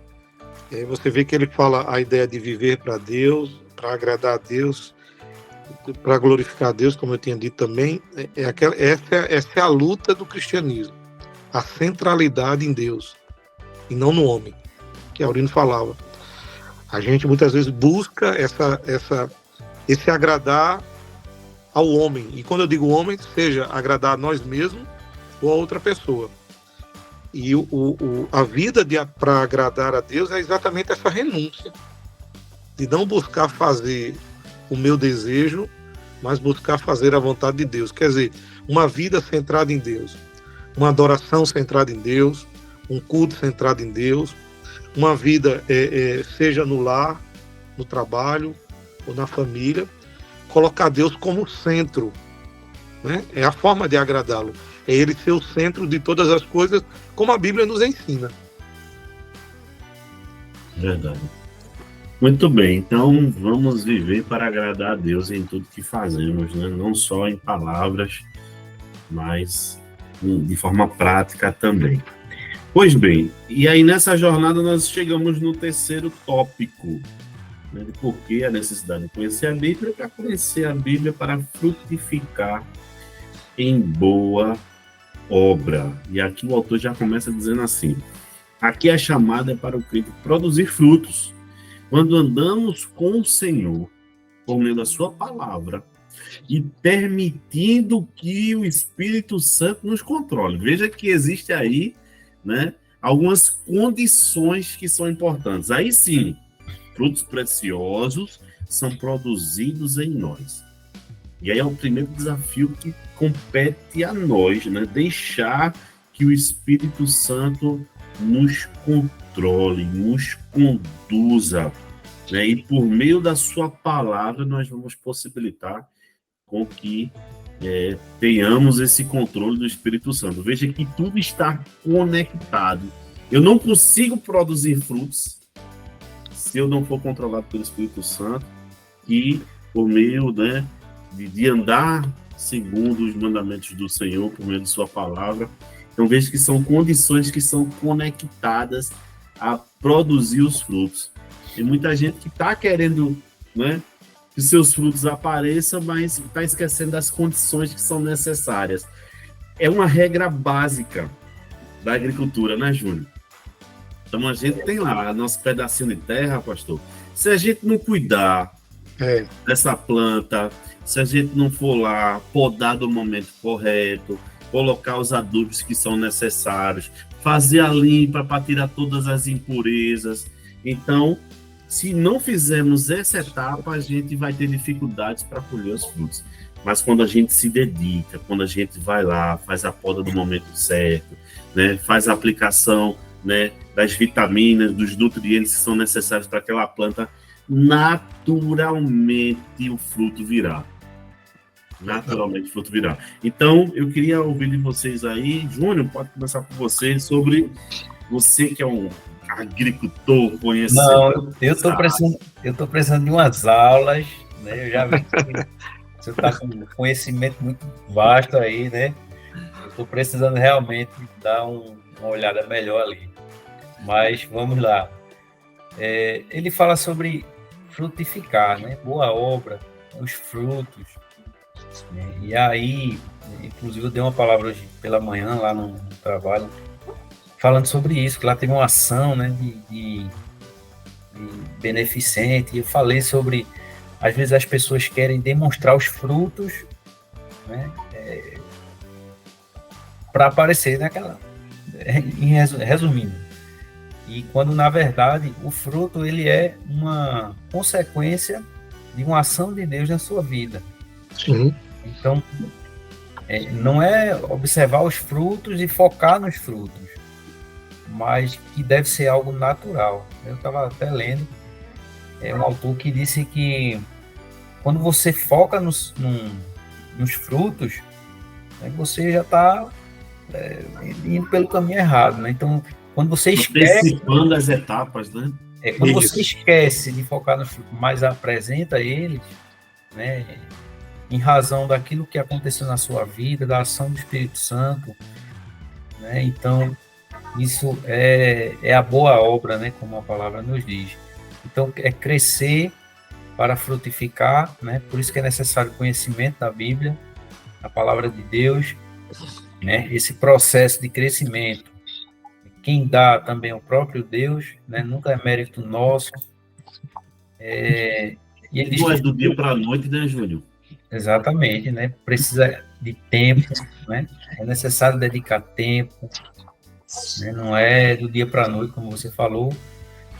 Você vê que ele fala a ideia de viver para Deus, para agradar a Deus, para glorificar a Deus, como eu tinha dito também. Essa é a luta do cristianismo, a centralidade em Deus e não no homem, que Aurino falava. A gente muitas vezes busca esse agradar ao homem, e quando eu digo homem, seja agradar a nós mesmos ou a outra pessoa. E a vida para agradar a Deus é exatamente essa renúncia, de não buscar fazer o meu desejo, mas buscar fazer a vontade de Deus. Quer dizer, uma vida centrada em Deus, uma adoração centrada em Deus, um culto centrado em Deus, uma vida, seja no lar, no trabalho ou na família, colocar Deus como centro, né? É a forma de agradá-lo. É ele ser o centro de todas as coisas, como a Bíblia nos ensina. Verdade. Muito bem, então vamos viver para agradar a Deus em tudo que fazemos, né? Não só em palavras, mas de forma prática também. Pois bem, e aí nessa jornada nós chegamos no terceiro tópico, né, de por que a necessidade de conhecer a Bíblia, para conhecer a Bíblia para frutificar em boa obra. E aqui o autor já começa dizendo assim: aqui a chamada é para o crente produzir frutos. Quando andamos com o Senhor, por meio da sua palavra, e permitindo que o Espírito Santo nos controle. Veja que existe aí, né, algumas condições que são importantes. Aí sim, frutos preciosos são produzidos em nós. E aí é o primeiro desafio que compete a nós, né? Deixar que o Espírito Santo nos controle, nos conduza, né? E por meio da sua palavra nós vamos possibilitar com que tenhamos esse controle do Espírito Santo. Veja que tudo está conectado. Eu não consigo produzir frutos se eu não for controlado pelo Espírito Santo, e por meio, né, de andar segundo os mandamentos do Senhor, por meio de sua palavra. Então veja que são condições que são conectadas a produzir os frutos. Tem muita gente que está querendo, né, que seus frutos apareçam, mas está esquecendo das condições que são necessárias. É uma regra básica da agricultura, né, Júnior? Então a gente tem lá nosso pedacinho de terra, pastor. Se a gente não cuidar dessa planta, se a gente não for lá podar no momento correto, colocar os adubos que são necessários, fazer a limpa para tirar todas as impurezas, então, se não fizermos essa etapa, a gente vai ter dificuldades para colher os frutos. Mas quando a gente se dedica, quando a gente vai lá, faz a poda no momento certo, né, faz a aplicação né, das vitaminas, dos nutrientes que são necessários para aquela planta, naturalmente o fruto virá. Naturalmente o fruto virá. Então, eu queria ouvir de vocês aí, Júnior, pode começar com você, sobre você que é um agricultor, conhecedor. Não, eu tô precisando de umas aulas, né? Eu já vi que você está com um conhecimento muito vasto aí, né? Eu estou precisando realmente dar uma olhada melhor ali. Mas vamos lá. Ele fala sobre frutificar, né? Boa obra, os frutos. Né? E aí, inclusive eu dei uma palavra hoje pela manhã lá no trabalho, falando sobre isso, que lá teve uma ação, né, de beneficente, e eu falei sobre, às vezes as pessoas querem demonstrar os frutos, né, para aparecer naquela, resumindo, e quando na verdade o fruto ele é uma consequência de uma ação de Deus na sua vida. Sim. Então, não é observar os frutos e focar nos frutos, mas que deve ser algo natural. Eu estava até lendo um autor que disse que quando você foca nos frutos, né, você já está indo pelo caminho errado, né? Então, quando você esquece... Antecipando as etapas, né? Quando você esquece de focar nos frutos, mas apresenta eles, né, em razão daquilo que aconteceu na sua vida, da ação do Espírito Santo, né? Então, isso é a boa obra, né? Como a palavra nos diz. Então, é crescer para frutificar, né? Por isso que é necessário conhecimento da Bíblia, a palavra de Deus, né? Esse processo de crescimento. Quem dá também é o próprio Deus, né? Nunca é mérito nosso. E ele diz não é do dia para a noite, né, Júnior? Exatamente, né? Precisa de tempo, né? É necessário dedicar tempo, né? Não é do dia para a noite, como você falou.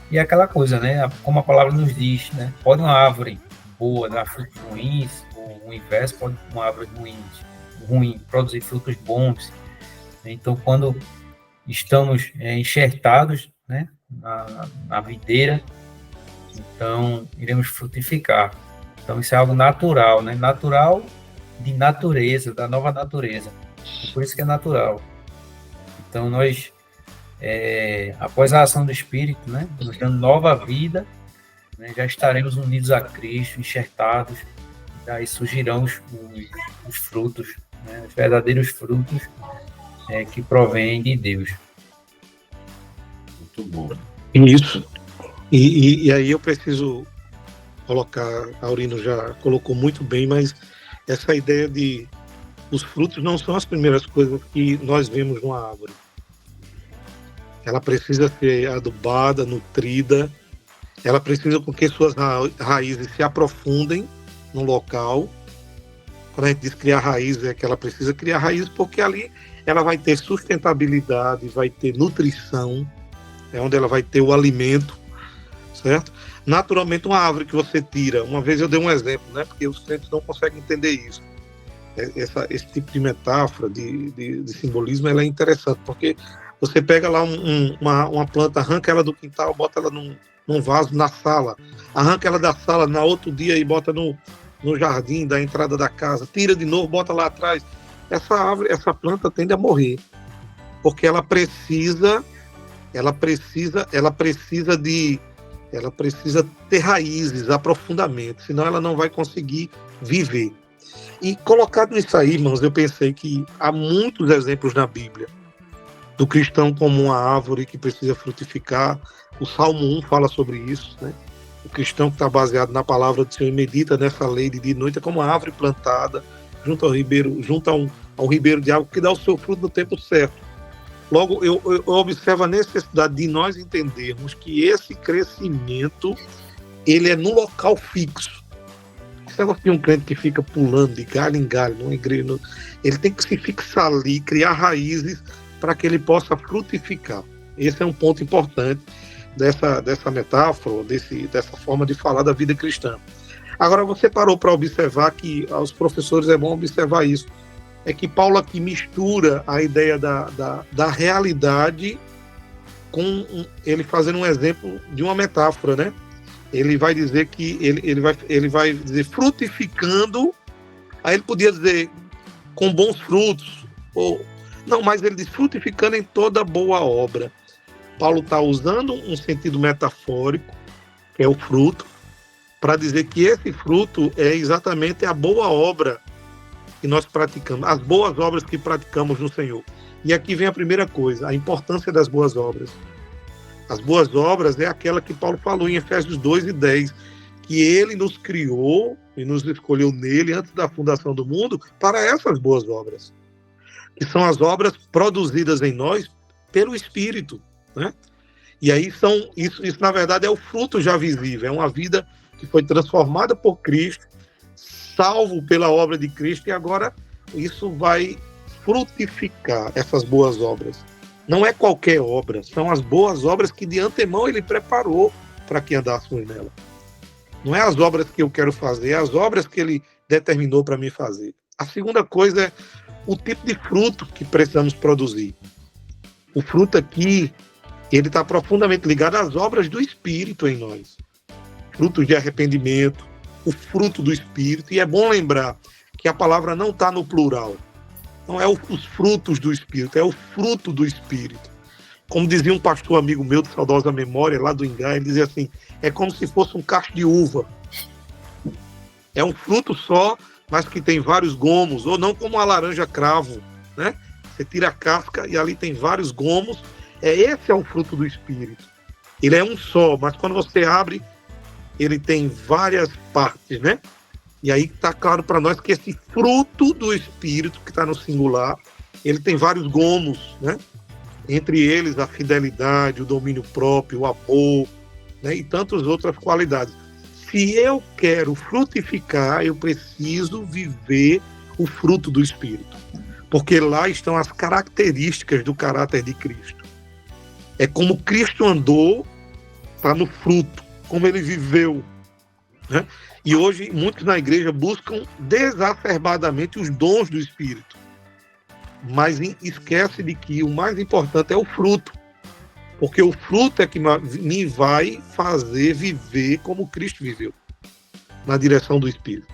E é aquela coisa, né? Como a palavra nos diz, né? Pode uma árvore boa dar frutos ruins, ou o inverso, pode uma árvore ruim produzir frutos bons. Então, quando estamos enxertados, né? Na videira, então iremos frutificar. Então, isso é algo natural, né? Natural de natureza, da nova natureza. E por isso que é natural. Então, nós, após a ação do Espírito, né? Nos dando nova vida, né? Já estaremos unidos a Cristo, enxertados. Daí surgirão os frutos, né? Os verdadeiros frutos que provêm de Deus. Muito bom. Isso. E aí eu preciso colocar, a Aurino já colocou muito bem, mas essa ideia de os frutos não são as primeiras coisas que nós vemos numa árvore. Ela precisa ser adubada, nutrida, ela precisa com que suas raízes se aprofundem no local. Quando a gente diz criar raízes, é que ela precisa criar raízes porque ali ela vai ter sustentabilidade, vai ter nutrição, é onde ela vai ter o alimento, certo? Naturalmente, uma árvore que você tira, uma vez eu dei um exemplo, né? Porque os crentes não conseguem entender isso. Esse tipo de metáfora, de simbolismo, ela é interessante, porque você pega lá uma planta, arranca ela do quintal, bota ela num vaso na sala, arranca ela da sala no outro dia e bota no jardim da entrada da casa, tira de novo, bota lá atrás. Essa árvore, essa planta tende a morrer, porque ela precisa ter raízes, aprofundamento, senão ela não vai conseguir viver. E colocado nisso aí, irmãos, eu pensei que há muitos exemplos na Bíblia do cristão como uma árvore que precisa frutificar. O Salmo 1 fala sobre isso, né? O cristão que está baseado na palavra do Senhor e medita nessa lei de dia e noite é como uma árvore plantada junto ao ribeiro de água que dá o seu fruto no tempo certo. Logo, eu observo a necessidade de nós entendermos que esse crescimento, ele é no local fixo. Esse negócio de um crente que fica pulando de galho em galho numa igreja, ele tem que se fixar ali, criar raízes para que ele possa frutificar. Esse é um ponto importante dessa metáfora, dessa forma de falar da vida cristã. Agora, você parou para observar que aos professores é bom observar isso. É que Paulo aqui mistura a ideia da realidade ele fazendo um exemplo de uma metáfora, né? Ele vai dizer que ele vai dizer frutificando. Aí ele podia dizer com bons frutos, ou não, mas ele diz frutificando em toda boa obra. Paulo está usando um sentido metafórico, que é o fruto, para dizer que esse fruto é exatamente a boa obra que nós praticamos, as boas obras que praticamos no Senhor. E aqui vem a primeira coisa, a importância das boas obras. As boas obras é aquela que Paulo falou em Efésios 2:10, que ele nos criou e nos escolheu nele antes da fundação do mundo para essas boas obras, que são as obras produzidas em nós pelo Espírito, né? E aí isso na verdade é o fruto já visível, é uma vida que foi transformada por Cristo, salvo pela obra de Cristo, e agora isso vai frutificar essas boas obras. Não é qualquer obra, são as boas obras que de antemão ele preparou para que andássemos nela. Não é as obras que eu quero fazer, é as obras que ele determinou para mim fazer. A segunda coisa é o tipo de fruto que precisamos produzir. O fruto aqui, ele está profundamente ligado às obras do Espírito em nós. Frutos de arrependimento, o fruto do Espírito. E é bom lembrar que a palavra não está no plural. Não é os frutos do Espírito, é o fruto do Espírito. Como dizia um pastor amigo meu de saudosa memória, lá do Ingá, ele dizia assim, é como se fosse um cacho de uva. É um fruto só, mas que tem vários gomos, ou não como a laranja cravo, né? Você tira a casca e ali tem vários gomos. Esse é o fruto do Espírito. Ele é um só, mas quando você abre, ele tem várias partes, né? E aí está claro para nós que esse fruto do Espírito, que está no singular, ele tem vários gomos, né? Entre eles a fidelidade, o domínio próprio, o amor, né? E tantas outras qualidades. Se eu quero frutificar, eu preciso viver o fruto do Espírito. Porque lá estão as características do caráter de Cristo. É como Cristo andou, está no fruto, como ele viveu, né? E hoje muitos na igreja buscam desacerbadamente os dons do Espírito, mas esquece de que o mais importante é o fruto, porque o fruto é que me vai fazer viver como Cristo viveu, na direção do Espírito.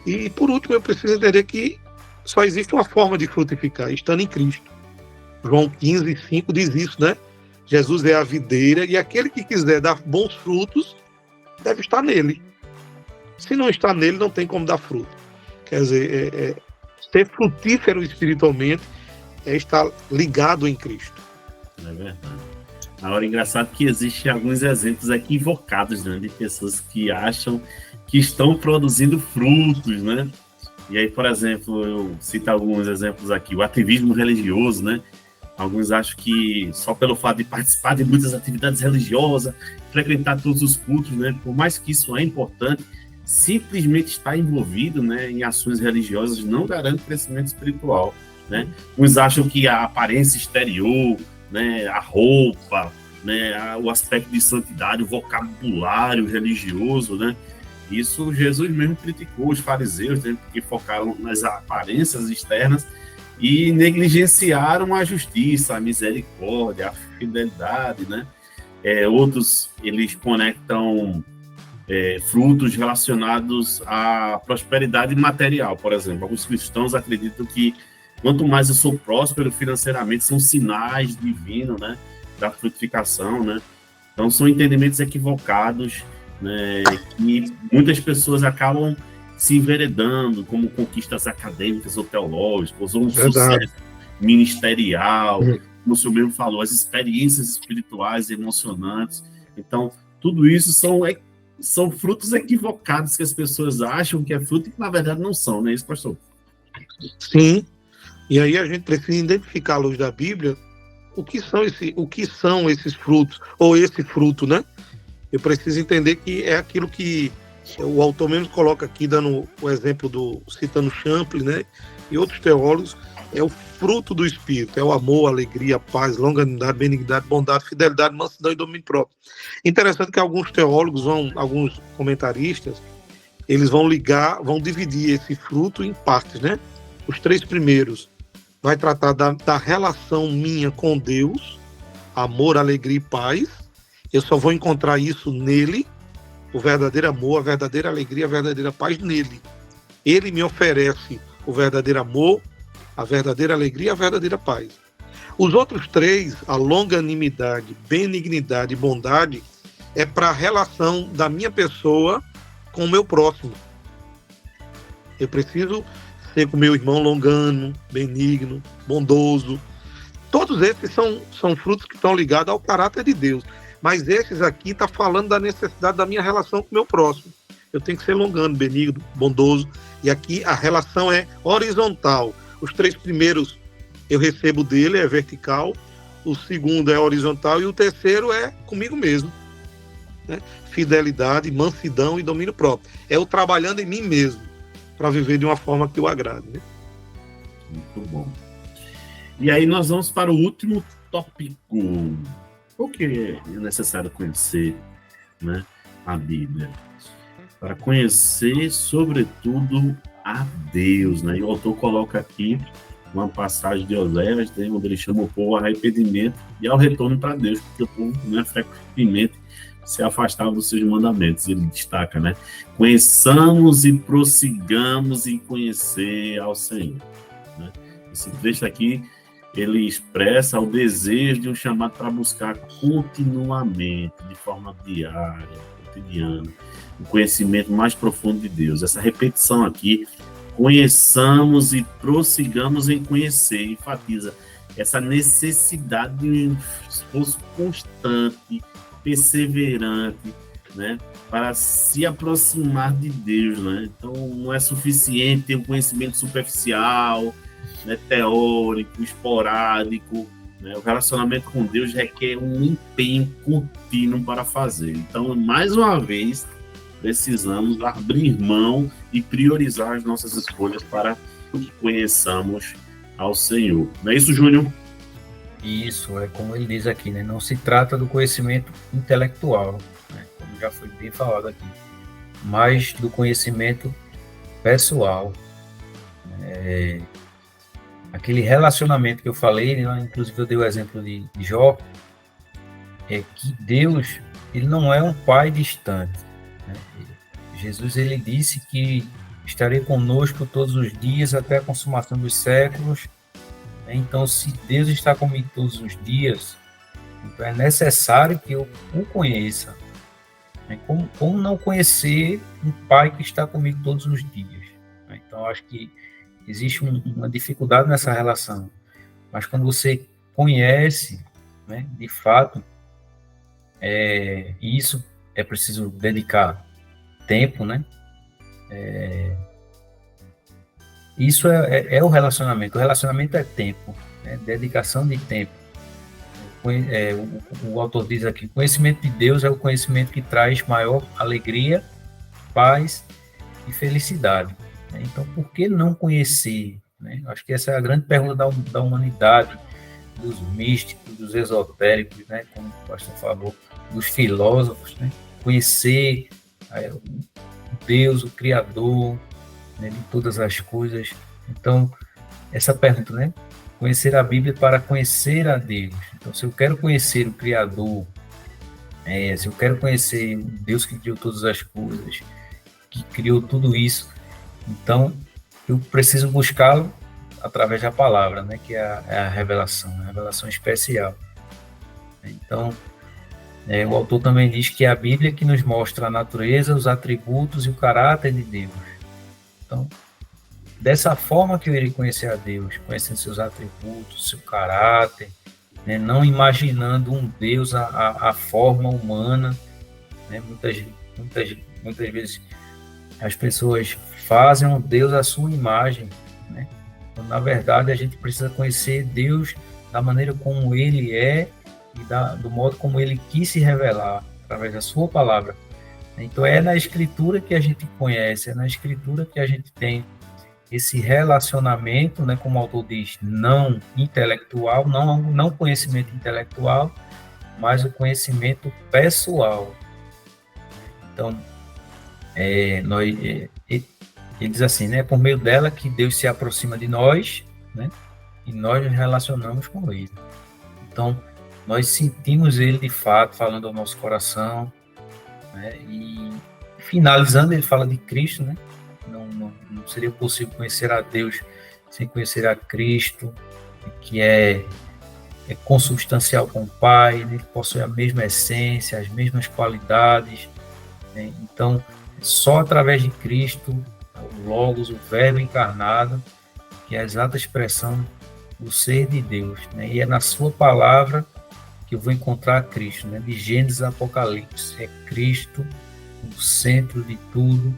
E por último eu preciso entender que só existe uma forma de frutificar, estando em Cristo. João 15:5 diz isso, né? Jesus é a videira e aquele que quiser dar bons frutos deve estar nele. Se não está nele, não tem como dar fruto. Quer dizer, ser frutífero espiritualmente é estar ligado em Cristo. É verdade. Agora, engraçado que existem alguns exemplos equivocados, né, de pessoas que acham que estão produzindo frutos, né? E aí, por exemplo, eu cito alguns exemplos aqui. O ativismo religioso, né? Alguns acham que só pelo fato de participar de muitas atividades religiosas, frequentar todos os cultos, né? Por mais que isso é importante, simplesmente estar envolvido, né, em ações religiosas não garante crescimento espiritual, né? Uns acham que a aparência exterior, né, a roupa, né, o aspecto de santidade, o vocabulário religioso, né? Isso Jesus mesmo criticou os fariseus, né, porque focaram nas aparências externas e negligenciaram a justiça, a misericórdia, a fidelidade, né? Outros, eles conectam frutos relacionados à prosperidade material, por exemplo. Alguns cristãos acreditam que quanto mais eu sou próspero financeiramente, são sinais divinos, né, da frutificação, né? Então, são entendimentos equivocados, né, que muitas pessoas acabam se enveredando como conquistas acadêmicas ou teológicas, ou um sucesso ministerial, como o senhor mesmo falou, as experiências espirituais emocionantes. Então, tudo isso são frutos equivocados que as pessoas acham que é fruto e que, na verdade, não são, não é isso, pastor? Sim, e aí a gente precisa identificar à luz da Bíblia o que são esses frutos, ou esse fruto, né? Eu preciso entender que é aquilo que o autor mesmo coloca aqui, dando o exemplo citando Champlin, né? E outros teólogos, é o fruto do Espírito, é o amor, a alegria, a paz, longanimidade, benignidade, bondade, fidelidade, mansidão e domínio próprio. Interessante que alguns teólogos, alguns comentaristas, eles vão dividir esse fruto em partes, né? Os 3 primeiros vai tratar da relação minha com Deus, amor, alegria e paz. Eu só vou encontrar isso nele, o verdadeiro amor, a verdadeira alegria, a verdadeira paz nele. Ele me oferece o verdadeiro amor, a verdadeira alegria e a verdadeira paz. Os outros três, a longanimidade, benignidade e bondade, é para a relação da minha pessoa com o meu próximo. Eu preciso ser com o meu irmão longano, benigno, bondoso. Todos esses são frutos que estão ligados ao caráter de Deus. Mas esses aqui estão falando da necessidade da minha relação com o meu próximo. Eu tenho que ser longano, benigno, bondoso. E aqui a relação é horizontal. Os três primeiros eu recebo dele, é vertical. O segundo é horizontal. E o terceiro é comigo mesmo. Né? Fidelidade, mansidão e domínio próprio. É eu trabalhando em mim mesmo, para viver de uma forma que eu agrade. Né? Muito bom. E aí nós vamos para o último tópico. Por que é necessário conhecer, né, a Bíblia? Para conhecer, sobretudo, a Deus. Né? E o autor coloca aqui uma passagem de Oséias, onde ele chama o povo ao arrependimento e ao retorno para Deus, porque o povo, né, frequentemente se afastava dos seus mandamentos. Ele destaca, né? Conheçamos e prossigamos em conhecer ao Senhor. Né? Esse trecho aqui, ele expressa o desejo de um chamado para buscar continuamente, de forma diária, cotidiana, o conhecimento mais profundo de Deus. Essa repetição aqui, conheçamos e prossigamos em conhecer, enfatiza essa necessidade de um esforço constante, perseverante, né, para se aproximar de Deus, né? Então não é suficiente ter um conhecimento superficial, né, teórico, esporádico, né? O relacionamento com Deus requer um empenho contínuo para fazer. Então, mais uma vez, precisamos abrir mão e priorizar as nossas escolhas para que conheçamos ao Senhor. Não é isso, Júnior? Isso, é como ele diz aqui, né? Não se trata do conhecimento intelectual, né? Como já foi bem falado aqui, mas do conhecimento pessoal. Aquele relacionamento que eu falei, né? Inclusive eu dei o exemplo de Jó, é que Deus, ele não é um pai distante. Né? Jesus, ele disse que estarei conosco todos os dias até a consumação dos séculos. Então, se Deus está comigo todos os dias, então é necessário que eu o conheça. Como não conhecer um pai que está comigo todos os dias? Então, acho que existe uma dificuldade nessa relação. Mas quando você conhece, né, de fato, isso é preciso dedicar tempo, né? Isso é o relacionamento. O relacionamento é tempo, né? Dedicação de tempo. O autor diz aqui, conhecimento de Deus é o conhecimento que traz maior alegria, paz e felicidade. Então, por que não conhecer? Né? Acho que essa é a grande pergunta da humanidade, dos místicos, dos esotéricos, né? Como o pastor falou, dos filósofos, né? Conhecer Deus, o Criador, né, de todas as coisas. Então, essa pergunta, né? Conhecer a Bíblia para conhecer a Deus. Então, se eu quero conhecer o Criador, se eu quero conhecer o Deus que criou todas as coisas, que criou tudo isso, então eu preciso buscá-lo através da palavra, né? Que é a revelação especial. Então, o autor também diz que é a Bíblia que nos mostra a natureza, os atributos e o caráter de Deus. Então, dessa forma que eu irei conhecer a Deus, conhecendo seus atributos, seu caráter, né? Não imaginando um Deus à forma humana. Né? Muitas vezes as pessoas fazem um Deus à sua imagem. Né? Então, na verdade, a gente precisa conhecer Deus da maneira como Ele é e do modo como Ele quis se revelar, através da sua palavra. Então, é na Escritura que a gente conhece, é na Escritura que a gente tem esse relacionamento, né, como o autor diz, não intelectual, não conhecimento intelectual, mas o conhecimento pessoal. Então, ele diz assim, né, por meio dela que Deus se aproxima de nós, né, e nós nos relacionamos com Ele. Então, nós sentimos ele de fato falando ao nosso coração, né? E finalizando, ele fala de Cristo, né? Não seria possível conhecer a Deus sem conhecer a Cristo, que é consubstancial com o Pai, né? Que possui a mesma essência, as mesmas qualidades, né? Então, só através de Cristo, o Logos, o Verbo encarnado, que é a exata expressão do ser de Deus, né? E é na sua palavra que eu vou encontrar Cristo, né? De Gênesis a Apocalipse, é Cristo o centro de tudo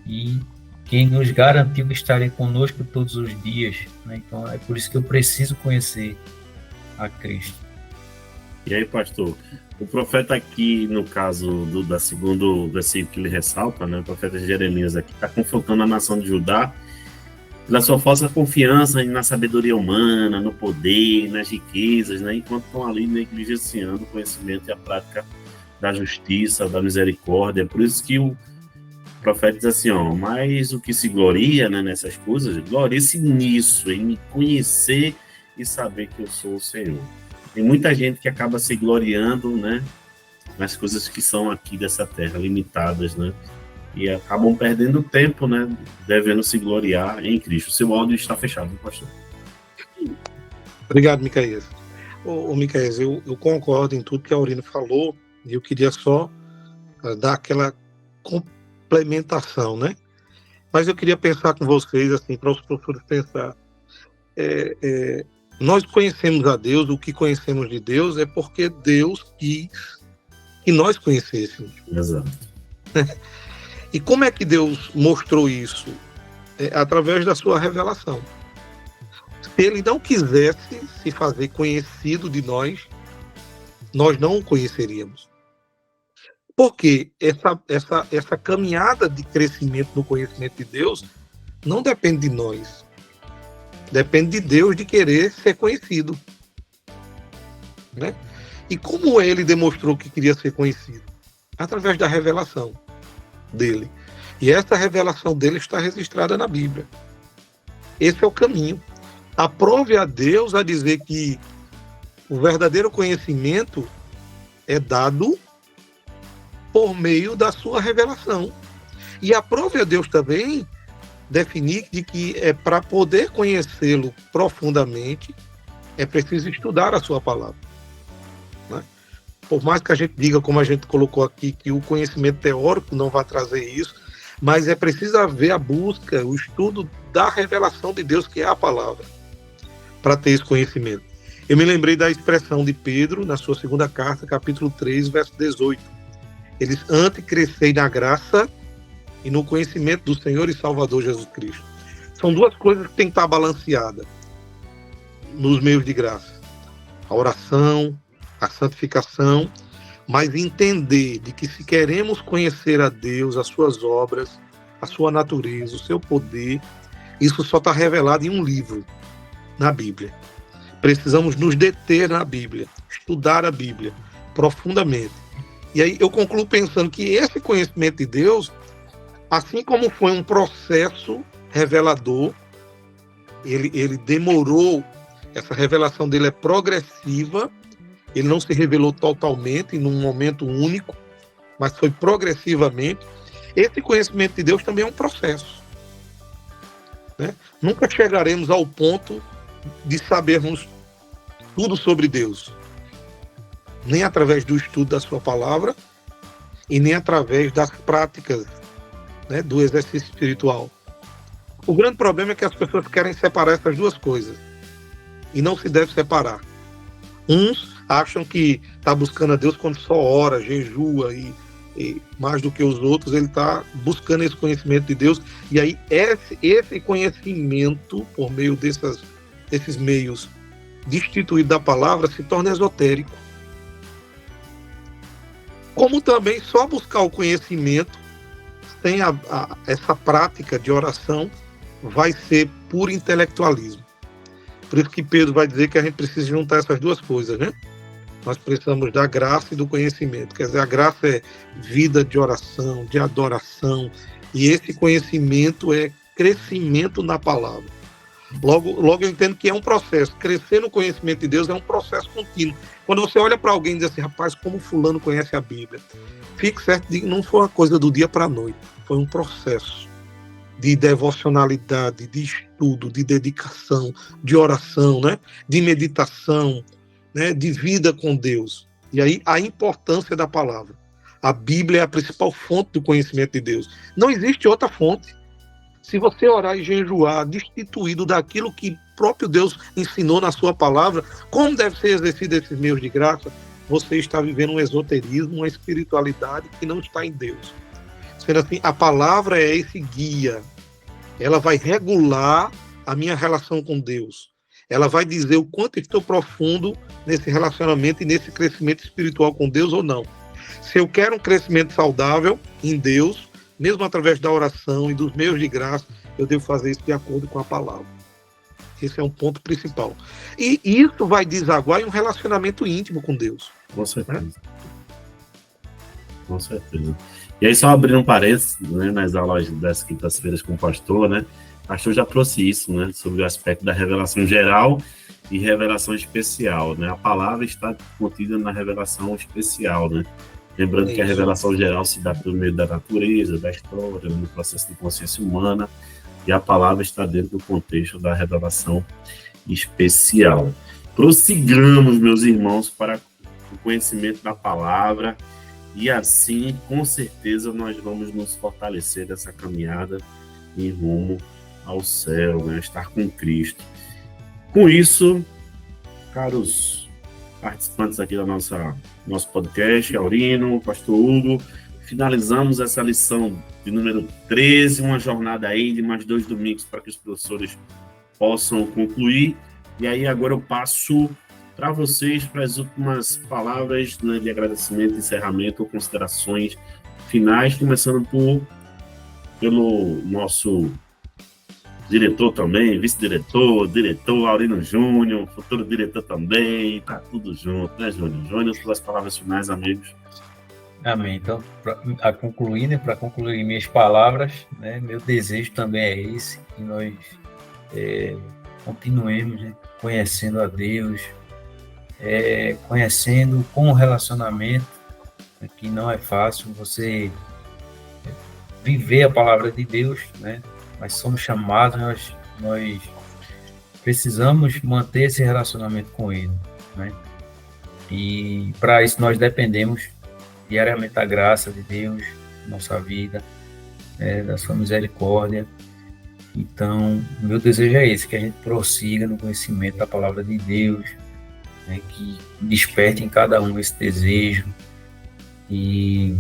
e quem nos garantiu que estaria conosco todos os dias, né? Então é por isso que eu preciso conhecer a Cristo. E aí, pastor, o profeta aqui, no caso da segundo versículo que ele ressalta, né, o profeta Jeremias aqui está confrontando a nação de Judá pela sua falsa confiança na sabedoria humana, no poder, nas riquezas, né, enquanto estão ali negligenciando o conhecimento e a prática da justiça, da misericórdia. Por isso que o profeta diz assim, mas o que se gloria, né, nessas coisas, glorie-se nisso, em me conhecer e saber que eu sou o Senhor. Tem muita gente que acaba se gloriando, né, nas coisas que são aqui dessa terra, limitadas, né, e acabam perdendo tempo, né, devendo se gloriar em Cristo. O seu áudio está fechado, pastor. Obrigado, Micaías. Micaías, eu concordo em tudo que a Aurino falou, e eu queria só dar aquela complementação, né? Mas eu queria pensar com vocês, assim, para os professores pensar. Nós conhecemos a Deus, o que conhecemos de Deus é porque Deus quis que nós conhecêssemos. Exato. E como é que Deus mostrou isso? Através da sua revelação. Se ele não quisesse se fazer conhecido de nós, nós não o conheceríamos. Porque essa caminhada de crescimento no conhecimento de Deus não depende de nós. Depende de Deus de querer ser conhecido. Né? E como ele demonstrou que queria ser conhecido? Através da revelação dele. E essa revelação dele está registrada na Bíblia. Esse é o caminho. Aprove a Deus a dizer que o verdadeiro conhecimento é dado por meio da sua revelação. E aprove a Deus também definir de que para poder conhecê-lo profundamente é preciso estudar a sua palavra. Né? Por mais que a gente diga, como a gente colocou aqui, que o conhecimento teórico não vai trazer isso, mas é preciso haver a busca, o estudo da revelação de Deus, que é a palavra, para ter esse conhecimento. Eu me lembrei da expressão de Pedro, na sua segunda carta, capítulo 3, verso 18. Eles antes crescei na graça e no conhecimento do Senhor e Salvador Jesus Cristo. São duas coisas que têm que estar balanceadas nos meios de graça. A oração, a santificação, mas entender de que se queremos conhecer a Deus, as suas obras, a sua natureza, o seu poder, isso só está revelado em um livro, na Bíblia. Precisamos nos deter na Bíblia, estudar a Bíblia profundamente. E aí eu concluo pensando que esse conhecimento de Deus, assim como foi um processo revelador, ele demorou, essa revelação dele é progressiva, ele não se revelou totalmente num momento único, mas foi progressivamente. Esse conhecimento de Deus também é um processo. Né? Nunca chegaremos ao ponto de sabermos tudo sobre Deus, nem através do estudo da sua palavra e nem através das práticas, né, do exercício espiritual. O grande problema é que as pessoas querem separar essas duas coisas e não se deve separar. Uns acham que está buscando a Deus quando só ora, jejua e mais do que os outros, ele está buscando esse conhecimento de Deus, e aí esse conhecimento por meio desses meios destituídos da palavra se torna esotérico. Como também só buscar o conhecimento sem essa prática de oração vai ser puro intelectualismo. Por isso que Pedro vai dizer que a gente precisa juntar essas duas coisas, né? Nós precisamos da graça e do conhecimento. Quer dizer, a graça é vida de oração, de adoração, e esse conhecimento é crescimento na palavra. Logo eu entendo que é um processo. Crescer no conhecimento de Deus é um processo contínuo. Quando você olha para alguém e diz assim, rapaz, como fulano conhece a Bíblia, fique certo de que não foi uma coisa do dia para a noite. Foi um processo de devocionalidade, de estudo, de dedicação, de oração, né? De meditação, né? De vida com Deus. E aí a importância da palavra. A Bíblia é a principal fonte do conhecimento de Deus. Não existe outra fonte. Se você orar e jejuar, destituído daquilo que próprio Deus ensinou na sua palavra, como deve ser exercido esses meios de graça, você está vivendo um esoterismo, uma espiritualidade que não está em Deus. Sendo assim, a palavra é esse guia. Ela vai regular a minha relação com Deus. Ela vai dizer o quanto estou profundo nesse relacionamento e nesse crescimento espiritual com Deus ou não. Se eu quero um crescimento saudável em Deus, mesmo através da oração e dos meios de graça, eu devo fazer isso de acordo com a palavra. Esse é um ponto principal. E isso vai desaguar em um relacionamento íntimo com Deus. Com certeza. Né? Com certeza. E aí, só abrindo um parênteses, né, nas aulas das quintas-feiras com o pastor, né? O pastor já trouxe isso, né? Sobre o aspecto da revelação geral e revelação especial, né? A palavra está contida na revelação especial, né? Lembrando que a revelação geral se dá por meio da natureza, da história, no processo de consciência humana, e a palavra está dentro do contexto da revelação especial. Prossigamos, meus irmãos, para o conhecimento da palavra, e assim, com certeza, nós vamos nos fortalecer dessa caminhada em rumo ao céu, né? Estar com Cristo. Com isso, caros participantes aqui da nosso podcast, Aurino, Pastor Hugo, finalizamos essa lição de número 13, uma jornada aí de mais 2 domingos para que os professores possam concluir. E aí agora eu passo para vocês, para as últimas palavras, né, de agradecimento, encerramento ou considerações finais, começando pelo nosso diretor também, vice-diretor, diretor, Aurino Júnior, futuro diretor também, tá tudo junto, né, Júnior? Júnior, suas palavras finais, amigos. Amém. Então, para concluir minhas palavras, né, meu desejo também é esse, que nós continuemos, né, conhecendo a Deus, conhecendo com o relacionamento, né, que não é fácil você viver a palavra de Deus, né? Nós somos chamados, nós precisamos manter esse relacionamento com Ele, né? E para isso nós dependemos diariamente da graça de Deus, nossa vida, da sua misericórdia. Então, meu desejo é esse, que a gente prossiga no conhecimento da palavra de Deus, né? Que desperte em cada um esse desejo. E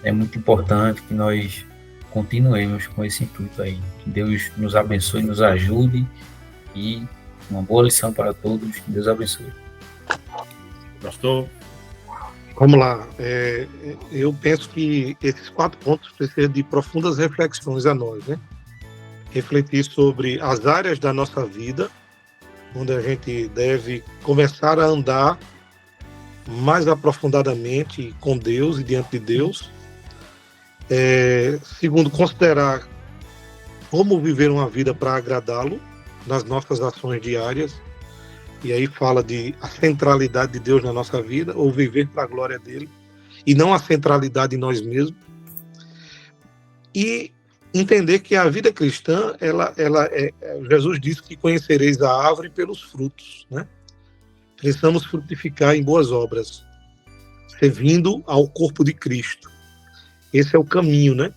é muito importante que nós continuemos com esse intuito aí. Que Deus nos abençoe, nos ajude, e uma boa lição para todos. Que Deus abençoe. Pastor? Vamos lá. Eu penso que esses 4 pontos precisam de profundas reflexões a nós, né? Refletir sobre as áreas da nossa vida, onde a gente deve começar a andar mais aprofundadamente com Deus e diante de Deus. Segundo, considerar como viver uma vida para agradá-lo nas nossas ações diárias, e aí fala de a centralidade de Deus na nossa vida, ou viver para a glória dele, e não a centralidade em nós mesmos. E entender que a vida cristã, Jesus disse que conhecereis a árvore pelos frutos, né? Precisamos frutificar em boas obras, servindo ao corpo de Cristo. Esse é o caminho, né?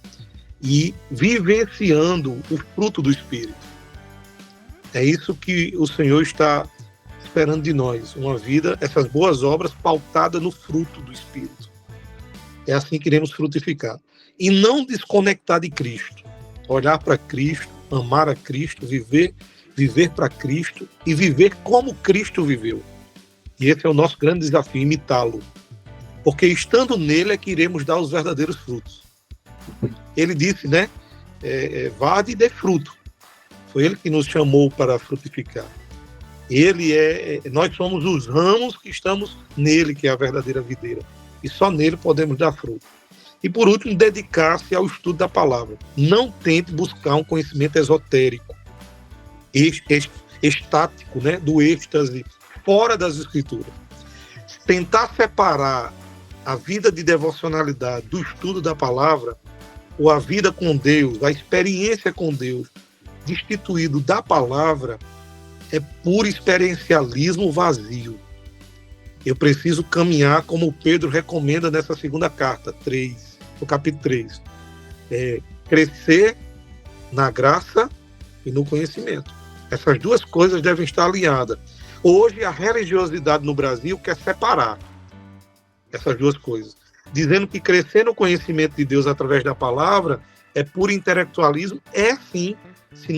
E vivenciando o fruto do Espírito. É isso que o Senhor está esperando de nós. Uma vida, essas boas obras pautadas no fruto do Espírito. É assim que iremos frutificar. E não desconectar de Cristo. Olhar para Cristo, amar a Cristo, viver para Cristo e viver como Cristo viveu. E esse é o nosso grande desafio, imitá-lo. Porque estando nele é que iremos dar os verdadeiros frutos. Ele disse, né? Vade e dê fruto. Foi ele que nos chamou para frutificar. Nós somos os ramos que estamos nele, que é a verdadeira videira. E só nele podemos dar fruto. E por último, dedicar-se ao estudo da palavra. Não tente buscar um conhecimento esotérico. estático, né, do êxtase, fora das Escrituras. Tentar separar a vida de devocionalidade do estudo da palavra, ou a vida com Deus, a experiência com Deus, destituído da palavra, é puro experiencialismo vazio. Eu preciso caminhar como Pedro recomenda nessa segunda carta, no capítulo 3. Crescer na graça e no conhecimento. Essas duas coisas devem estar alinhadas. Hoje, a religiosidade no Brasil quer separar essas duas coisas, dizendo que crescer no conhecimento de Deus através da palavra é puro intelectualismo. Sim, se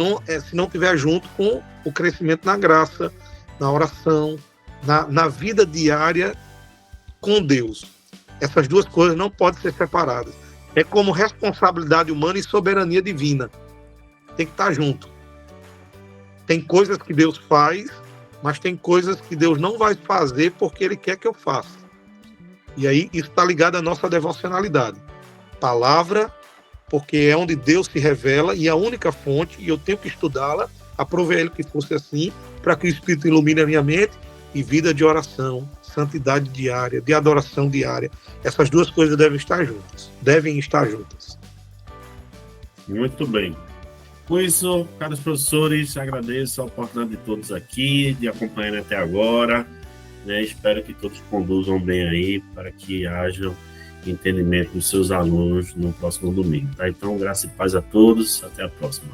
não tiver junto com o crescimento na graça, na oração, na vida diária com Deus. Essas duas coisas não podem ser separadas. É como responsabilidade humana e soberania divina. Tem que estar junto. Tem coisas que Deus faz, mas tem coisas que Deus não vai fazer porque Ele quer que eu faça. E aí isso está ligado à nossa devocionalidade. Palavra, porque é onde Deus se revela e a única fonte, e eu tenho que estudá-la, aprovei Ele que fosse assim, para que o Espírito ilumine a minha mente, e vida de oração, santidade diária, de adoração diária. Essas duas coisas devem estar juntas. Muito bem. Com isso, caros professores, agradeço a oportunidade de todos aqui, de acompanhar até agora. Espero que todos conduzam bem aí, para que haja entendimento dos seus alunos no próximo domingo. Tá? Então, graça e paz a todos. Até a próxima.